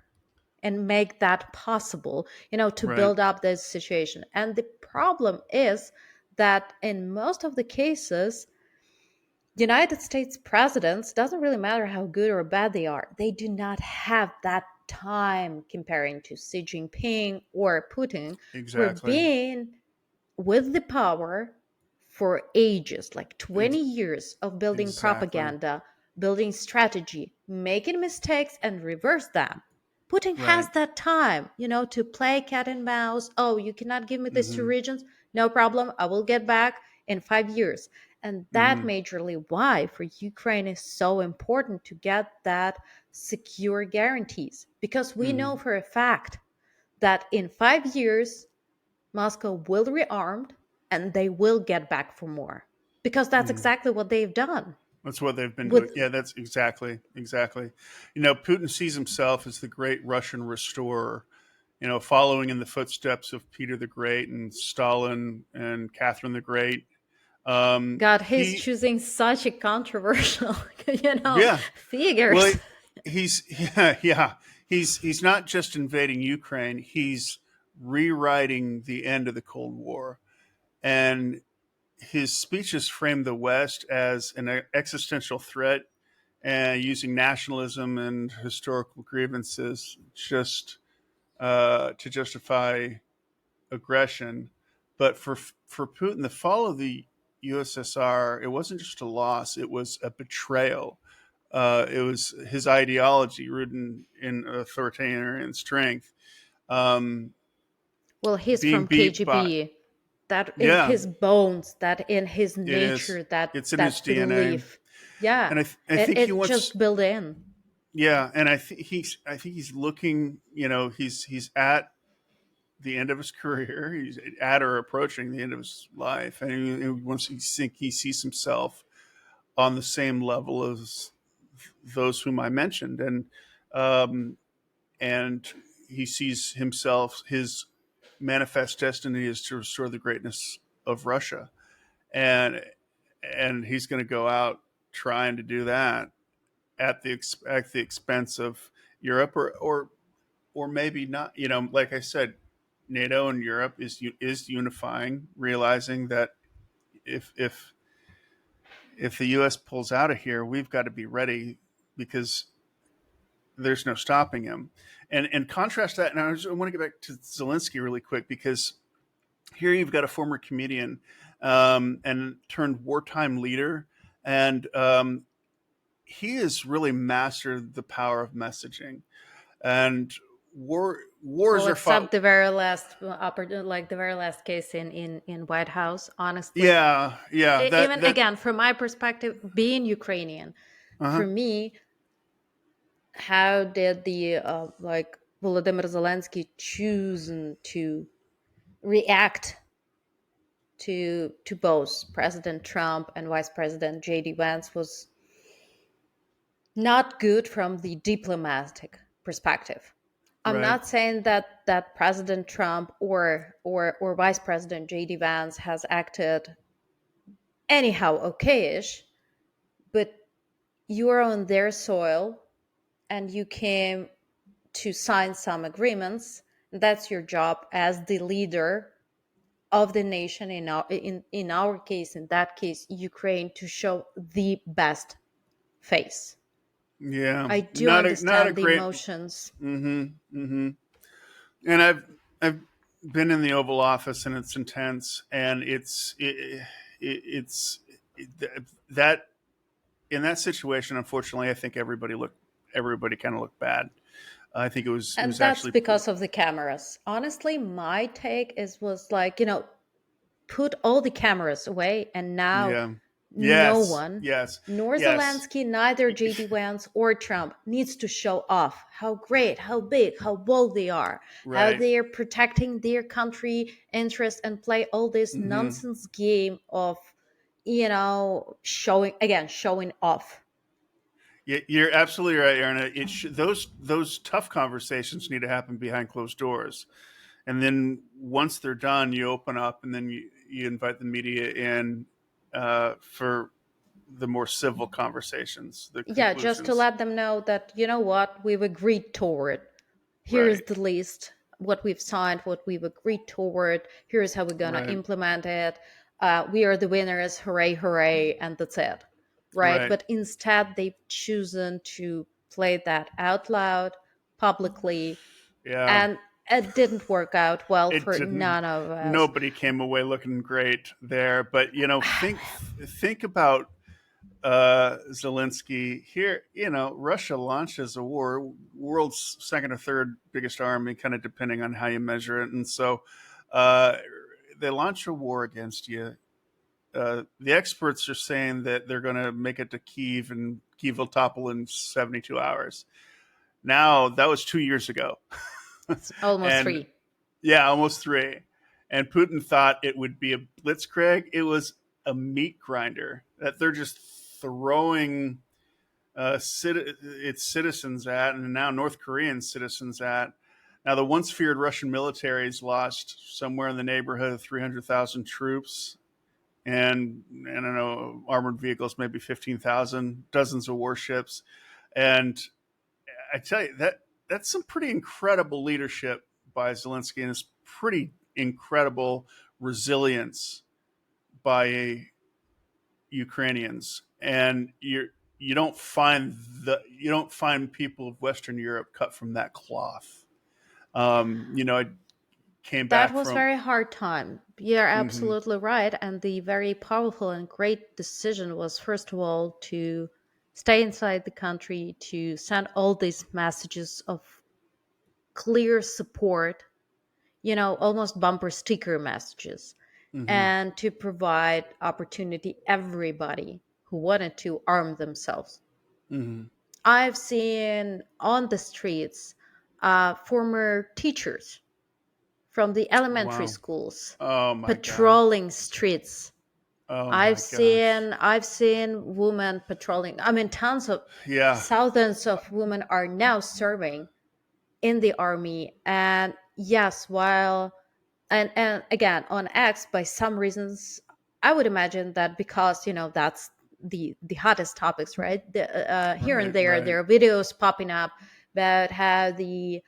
and make that possible, to right, build up this situation. And the problem is that in most of the cases, United States presidents, doesn't really matter how good or bad they are, they do not have that time comparing to Xi Jinping or Putin, who are exactly, being with the power for ages, like 20 Ex- years of building exactly, propaganda, building strategy, making mistakes and reverse them. Putin has right. that time, to play cat and mouse. Oh, you cannot give me these two Mm-hmm. regions? No problem. I will get back in 5 years. And that Mm-hmm. majorly why for Ukraine is so important to get that secure guarantees. Because we Mm-hmm. know for a fact that in 5 years, Moscow will rearm and they will get back for more. Because that's Mm-hmm. exactly what they've done. That's what they've been doing. With Yeah, that's exactly. Putin sees himself as the great Russian restorer. Following in the footsteps of Peter the Great and Stalin and Catherine the Great. God, he's He, choosing such a controversial, yeah. Well, figures. he's yeah. He's not just invading Ukraine. He's rewriting the end of the Cold War, and his speeches frame the West as an existential threat and using nationalism and historical grievances just to justify aggression. But for Putin, the fall of the USSR, it wasn't just a loss; it was a betrayal. It was his ideology rooted in authoritarian strength, um, Well, he's being from beat by. KGB. That in Yeah, his bones, that in his it is. nature, that It's in his that DNA, belief. Yeah, and I think he it wants. just built in. Yeah, and I think he's looking. He's at the end of his career. He's at or approaching the end of his life, and once he sees himself on the same level as those whom I mentioned, um, and he sees himself his manifest destiny is to restore the greatness of Russia, and he's going to go out trying to do that at the expense of Europe, or maybe not. Like I said, NATO and Europe is unifying, realizing that if if if the U.S. pulls out of here, we've got to be ready because there's no stopping him. And contrast that, and I want to get back to Zelensky really quick because here you've got a former comedian and turned wartime leader, and he has really mastered the power of messaging. And wars Well, are fought. except the very last like the very last case in White House. Honestly, Yeah, yeah. even again from my perspective, being Ukrainian, Uh-huh. for me, how did the Volodymyr Zelensky choose to react to both President Trump and Vice President JD Vance was not good from the diplomatic perspective. I'm Right. not saying that President Trump or Vice President JD Vance has acted anyhow okayish, but you are on their soil and you came to sign some agreements. That's your job as the leader of the nation, in our case, in that case, Ukraine, to show the best face. Yeah, I do not a understand the great. emotions. And I've been in the Oval Office, and it's intense, and it's that in that situation. Unfortunately, I think everybody kind of looked bad. I think it And was that's actually because of the cameras. Honestly, my take is was like, put all the cameras away, and now yeah, no yes, one, yes, nor yes, Zelensky, neither JD Vance or Trump, needs to show off how great, how big, how bold they are, how right. they're protecting their country interests, and play all this Hmm. nonsense game of, showing off. You're absolutely right, Aaron. Those tough conversations need to happen behind closed doors, and then once they're done, you open up, and then you invite the media in for the more civil conversations, the Yeah, just to conclusions. let them know that, what we've agreed toward. Here's Right, the list, what we've signed, what we've agreed toward. Here's how we're going to right, implement it. We are the winners. Hooray, hooray. And that's it. Right. right. But instead, they've chosen to play that out loud publicly. Yeah, And it didn't work out well it for didn't. none of us. Nobody came away looking great there. But think about Zelensky here. Russia launches a war, world's second or third biggest army, kind of depending on how you measure it, and so uh, they launch a war against you. The experts are saying that they're going to make it to Kiev, and Kiev will topple in 72 hours. Now, that was 2 years ago. It's almost And three. yeah, almost three. And Putin thought it would be a blitzkrieg. It was a meat grinder that they're just throwing its citizens at, and now North Korean citizens at. Now, the once feared Russian military has lost somewhere in the neighborhood of 300,000 troops, and I don't know, armored vehicles, maybe 15,000, dozens of warships. And I tell you, that's some pretty incredible leadership by Zelensky, and it's pretty incredible resilience by Ukrainians. And you don't find people of Western Europe cut from that cloth. I came That back was from. very hard time. You're Mhm, absolutely right. And the very powerful and great decision was, first of all, to stay inside the country, to send all these messages of clear support, almost bumper sticker messages, mhm, and to provide opportunity everybody who wanted to arm themselves. mhm. I've seen on the streets former teachers from the elementary Wow. schools Oh my God. patrolling streets. Oh I've my gosh. seen I've seen women patrolling. I mean, tons of Yeah. thousands of women are now serving in the army. And yes, while and again on X, by some reasons, I would imagine that because that's the hottest topics, right? Here and Right. there Right. are videos popping up about how the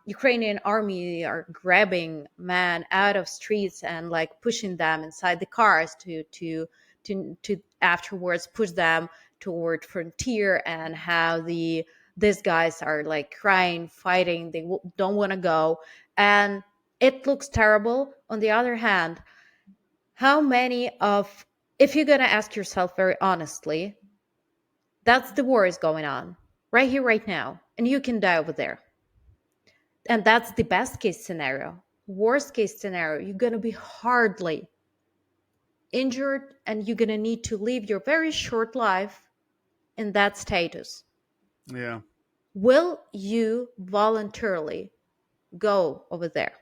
Ukrainian army are grabbing men out of streets and like pushing them inside the cars to afterwards push them toward frontier, and how these guys are like crying, fighting, they don't want to go. And it looks terrible. On the other hand, how many of, if you're going to ask yourself very honestly, that's the war is going on right here, right now, and you can die over there. And that's the best case scenario. Worst case scenario, you're going to be hardly injured, and you're going to need to live your very short life in that status. Yeah. Will you voluntarily go over there?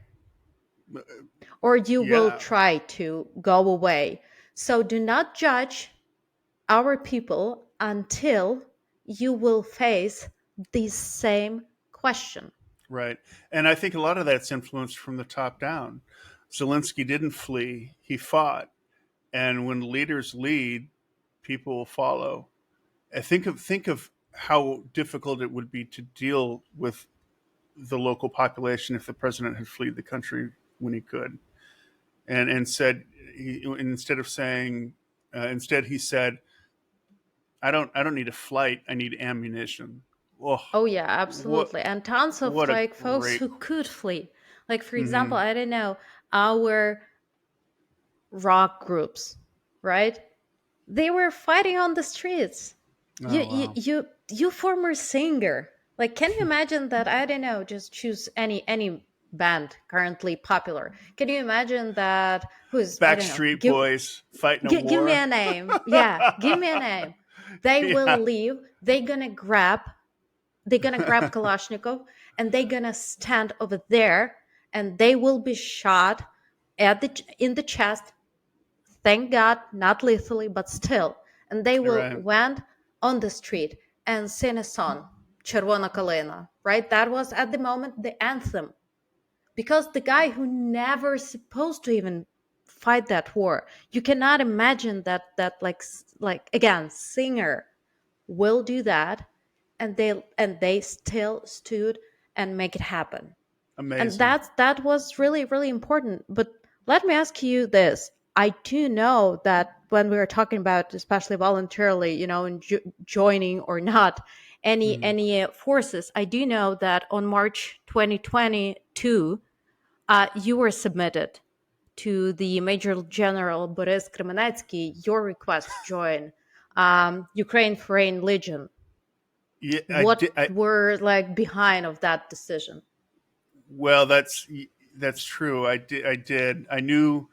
Or you will Yeah. try to go away? So do not judge our people until you will face the same question. Right. And I think a lot of that's influenced from the top down. Zelensky didn't flee, he fought. And when leaders lead, people will follow. Think of how difficult it would be to deal with the local population if the president had fled the country when he could. and said instead of saying instead he said, I don't need a flight, I need ammunition. Oh, Oh yeah, what absolutely. And tons of what a like folks great. who could flee. Like for example, Hmm. I don't know, our rock groups, right? They were fighting on the streets. You Oh you wow. you you former singer. Like can you imagine that? I don't know, just choose any band currently popular. Can you imagine that who's I don't know, Backstreet Boys fighting a give me war. a name. Yeah, give me a name. They will Yeah. leave. They're gonna grab Kalashnikov and they're gonna stand over there and they will be shot in the chest. Thank God, not lethally, but still. And they will Right. went on the street and sing a song, Червона Калина, right? That was at the moment the anthem. Because the guy who never supposed to even fight that war, you cannot imagine that like again, singer will do that and they still stood and make it happen. And Amazing. that was really really important. But let me ask you this: I do know that when we were talking about especially voluntarily, and joining or not Hmm. any forces, I do know that on March 2022 you were submitted to the Major General Boris Kremenetsky your request to join Ukraine Foreign Legion. Yeah, I What did. were like behind of that decision? Well, that's true. I did. I knew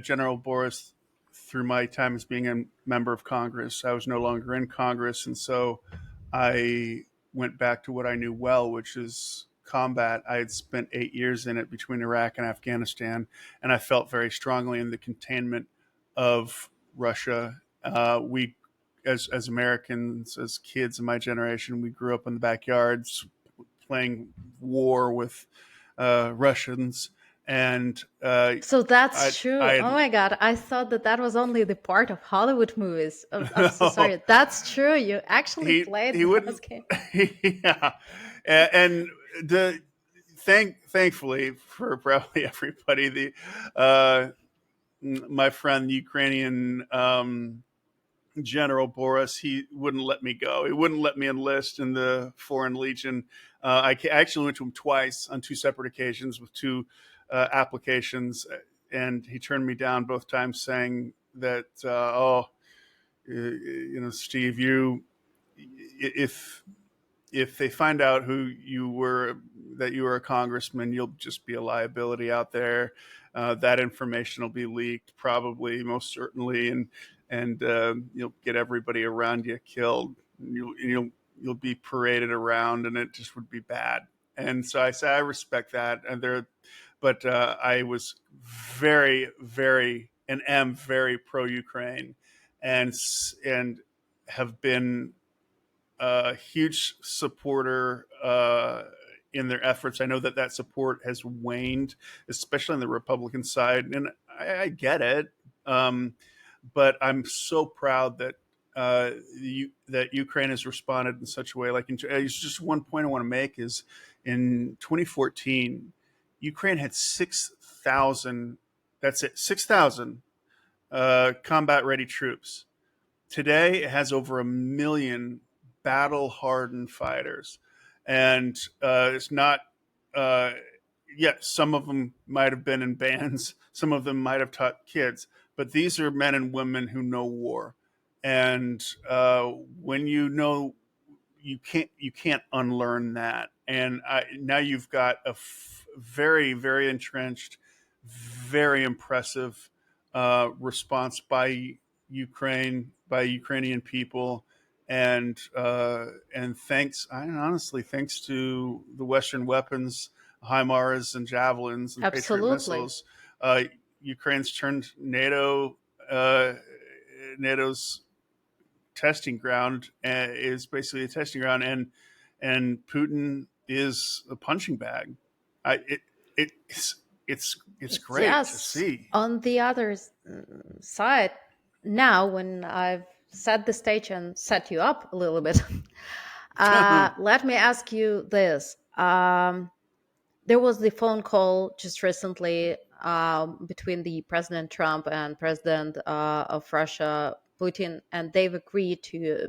General Boris through my time as being a member of Congress. I was no longer in Congress, and so I went back to what I knew well, which is combat. I had spent 8 years in it between Iraq and Afghanistan, and I felt very strongly in the containment of Russia. We, as Americans, as kids in my generation, we grew up in the backyards playing war with Russians, and So that's I true. I had Oh my God. I thought that was only the part of Hollywood movies. I'm so no, sorry. That's true. You actually he played wouldn't. those games. Yeah, and the thankfully for probably everybody, the my friend the Ukrainian General Boris, he wouldn't let me go. He wouldn't let me enlist in the Foreign Legion. I actually went to him twice on two separate occasions with two applications, and he turned me down both times, saying that, Steve, if if they find out who you were, that you were a congressman, you'll just be a liability out there. That information will be leaked, probably, most certainly, and you'll get everybody around you killed. You'll be paraded around, and it just would be bad. And so I said, I respect that, but I was very, very, and am very pro Ukraine, and have been a huge supporter in their efforts. I know that support has waned, especially on the Republican side, and I get it. Um, but I'm so proud that that Ukraine has responded in such a way. Like, it's just one point I want to make is in 2014, Ukraine had 6,000. That's it, 6,000 combat ready troops. Today, it has over 1 million battle hardened fighters, and it's not. Uh, yeah, some of them might have been in bands. Some of them might have taught kids, but these are men and women who know war, and when you know, you can't unlearn that. And now you've got a very very entrenched, very impressive response by Ukrainian people, and thanks to the Western weapons, HIMARS and javelins and Patriot Absolutely. missiles, Ukraine's turned NATO's testing ground, is basically a testing ground, and Putin is a punching bag. I it it's great to Yes. see. On the other side, now when I've set the stage and set you up a little bit, let me ask you this. There was the phone call just recently. between the President Trump and President of Russia, Putin, and they've agreed to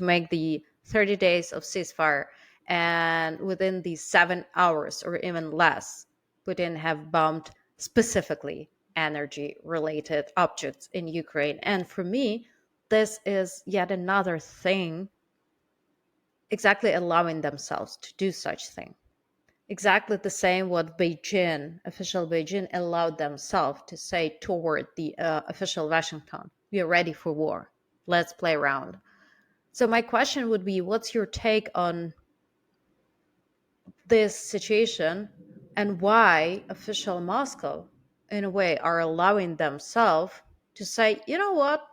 make the 30 days of ceasefire. And within the 7 hours or even less, Putin have bombed specifically energy related objects in Ukraine. And for me, this is yet another thing exactly allowing themselves to do such thing. Exactly the same what Beijing, official Beijing, allowed themselves to say toward the official Washington. We are ready for war. Let's play around. So my question would be, what's your take on this situation and why official Moscow, in a way, are allowing themselves to say, you know what?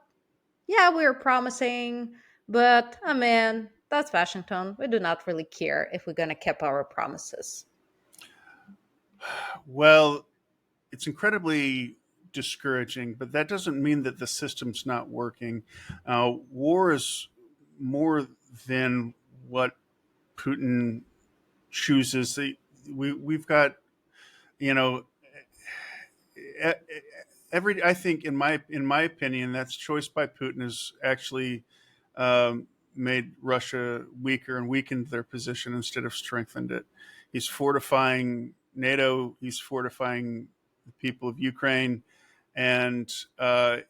Yeah, we're promising, but I mean, that's Washington. We do not really care if we're going to keep our promises. Well, it's incredibly discouraging, but that doesn't mean that the system's not working. War is more than what Putin chooses. We've got, you know, e- e- every. I think, in my opinion, that's choice by Putin has actually made Russia weaker and weakened their position instead of strengthened it. He's fortifying NATO. He's fortifying the people of Ukraine, and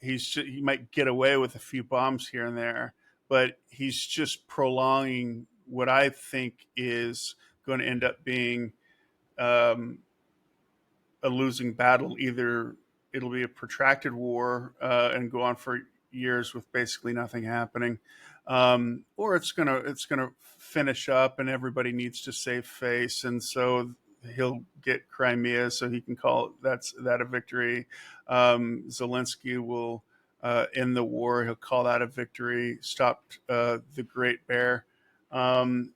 he might get away with a few bombs here and there, but he's just prolonging what I think is going to end up being um, a losing battle. Either it'll be a protracted war and go on for years with basically nothing happening, or it's gonna finish up and everybody needs to save face, and so he'll get Crimea so he can call that a victory. Zelensky will end the war. He'll call that a victory. Stopped the Great Bear, and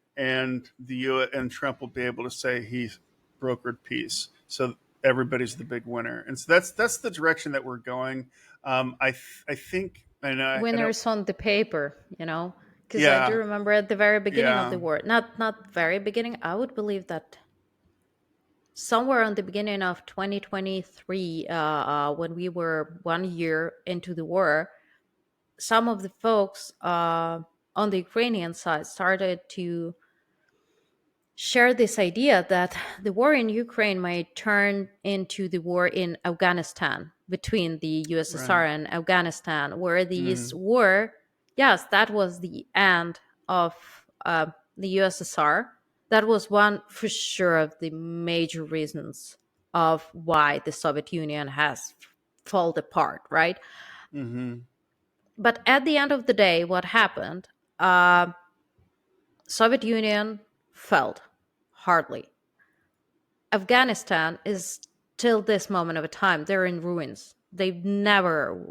Trump will be able to say he brokered peace. So everybody's the big winner, and so that's the direction that we're going. I think, and I don't. Winners on the paper, because I do Yeah, remember at the very beginning of yeah, the war, not very beginning, I would believe that somewhere on the beginning of 2023, when we were 1 year into the war, some of the folks on the Ukrainian side started to share this idea that the war in Ukraine might turn into the war in Afghanistan between the USSR right. and Afghanistan, where these Mm, were, yes, that was the end of the USSR. That was one for sure of the major reasons of why the Soviet Union has fallen apart, right? mm-hmm. But at the end of the day, what happened? Uh, Soviet Union failed hardly. Afghanistan is till this moment of a time, they're in ruins. They've never,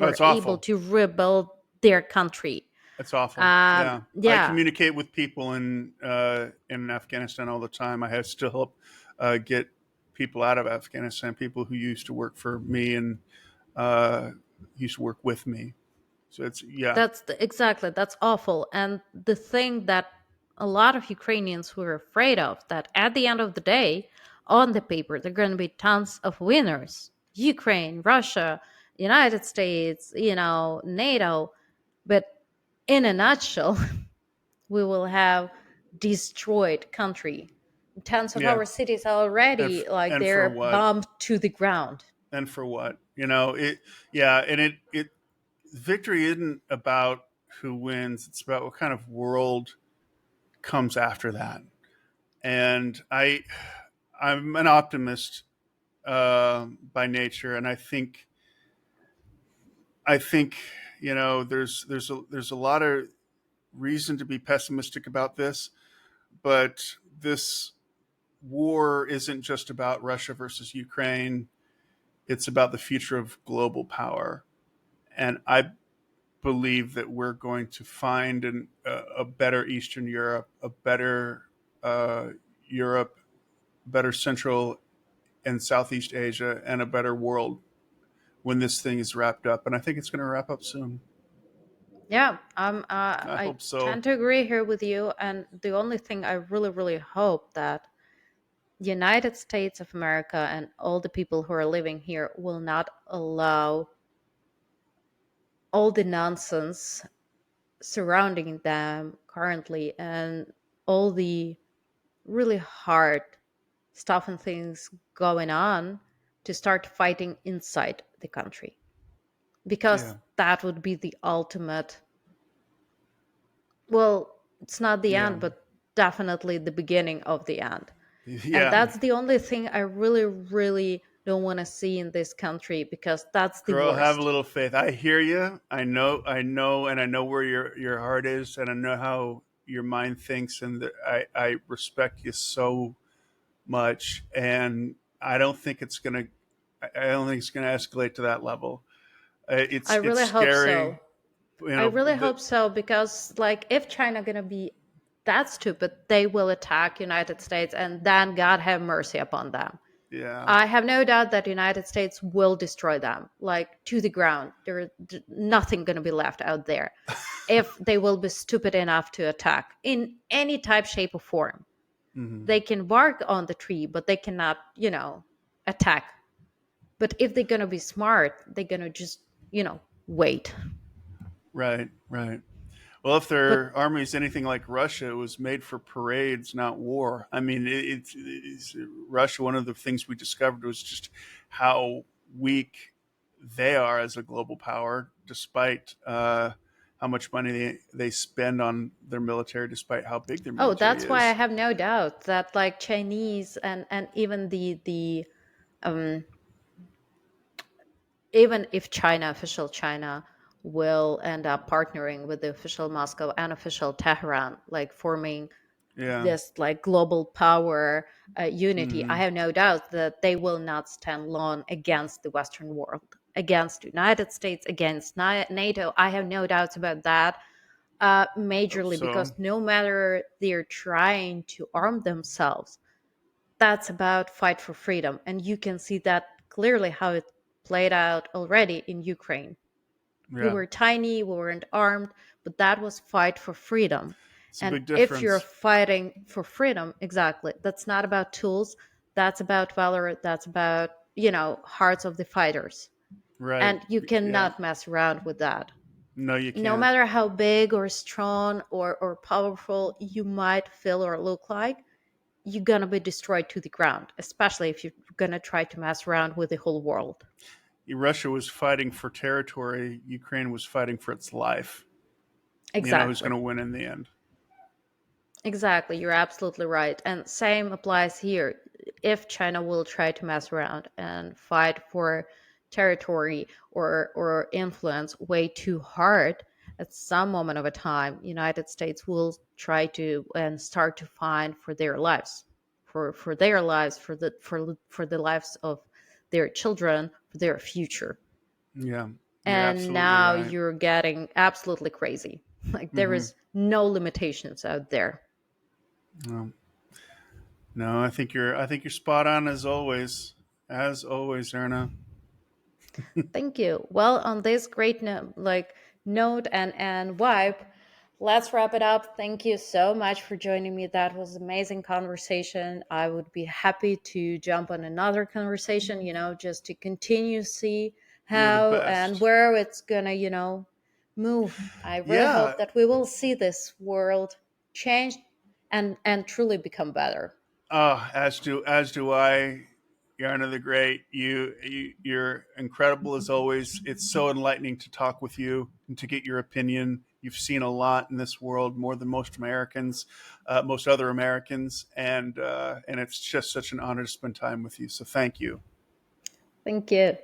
Oh, were it's able awful. to rebuild their country. It's awful. Yeah, I Yeah, communicate with people in Afghanistan all the time. I have still help get people out of Afghanistan. People who used to work for me and uh, used to work with me. So it's yeah, exactly, that's awful. And the thing that a lot of Ukrainians were afraid of, that at the end of the day, on the paper, there are going to be tons of winners: Ukraine, Russia, United States, NATO. But in a nutshell, we will have destroyed country. Tons of yeah. our cities are already like And for they're what? bombed to the ground. And for what? It. Yeah, and it victory isn't about who wins. It's about what kind of world comes after that. And I'm an optimist by nature, and I think there's a lot of reason to be pessimistic about this, but this war isn't just about Russia versus Ukraine. It's about the future of global power, and I believe that we're going to find a better Eastern Europe, a better Europe, better Central and Southeast Asia, and a better world when this thing is wrapped up. And I think it's going to wrap up soon. Yeah, I I hope so. tend to agree here with you. And the only thing I really, really hope that the United States of America and all the people who are living here will not allow all the nonsense surrounding them currently and all the really hard stuff and things going on to start fighting inside the country, because Yeah. that would be the ultimate, well, it's not the Yeah. end, but definitely the beginning of the end. And Yeah. that's the only thing I really, really don't want to see in this country, because that's the Girl, have a worst. little faith. I hear you. And I know where your heart is, and I know how your mind thinks, and I respect you so much. And I don't think it's gonna. I don't think it's gonna escalate to that level. I It's really hope so. scary. You I know. really hope so, because like if China gonna be that stupid, they will attack United States, and then God have mercy upon them. Yeah. I have no doubt that the United States will destroy them, like to the ground. There's nothing going to be left out there if they will be stupid enough to attack in any type, shape, or form. Hmm. They can bark on the tree, but they cannot, attack. But if they're going to be smart, they're going to just, wait. Right. Right. Well, if But their army is anything like Russia, it was made for parades, not war. I mean, it's Russia. One of the things we discovered was just how weak they are as a global power, despite how much money they spend on their military, despite how big their oh, military that's why I is. have no doubt that like Chinese and even the um even if official China, will end up partnering with the official Moscow and official Tehran, like forming Yeah. this like global power unity, I Hmm. have no doubt that they will not stand long against the Western world, against the United States, against NATO. I have no doubts about that. Hope Majorly because so. no matter they're trying to arm themselves, that's about fight for freedom, and you can see that clearly how it played out already in Ukraine. We Yeah. were tiny, we weren't armed, but that was fight for freedom. It's a And big if you're difference. fighting for freedom, exactly, that's not about tools, that's about valor, that's about, hearts of the fighters. Right. And you Yeah. cannot mess around with that. No, you No can't. matter how big or strong or powerful you might feel or look like, you're gonna be destroyed to the ground, especially if you're gonna try to mess around with the whole world. Russia was fighting for territory. Ukraine was fighting for its life. You know who's going Exactly. to win in the end. Exactly. You're absolutely right. And same applies here. If China will try to mess around and fight for territory or influence way too hard, at some moment of a time, United States will try to and start to find for their lives, for their lives, for the lives of their children, for their future. Yeah, you're And absolutely now right. you're getting absolutely crazy. Like there Hmm. is no limitations out there. No, no, I think you're spot on as always, Erna. Thank you. Well, on this great note and vibe, let's wrap it up. Thank you so much for joining me. That was amazing conversation. I would be happy to jump on another conversation, just to continue see You're the how and best. where it's gonna, move. I really Yeah. hope that we will see this world change and truly become better. Oh, as do I. Yarna the Great, you're incredible as always. It's so enlightening to talk with you and to get your opinion. You've seen a lot in this world, more than most Americans, most other Americans, and it's just such an honor to spend time with you. So thank you. Thank you.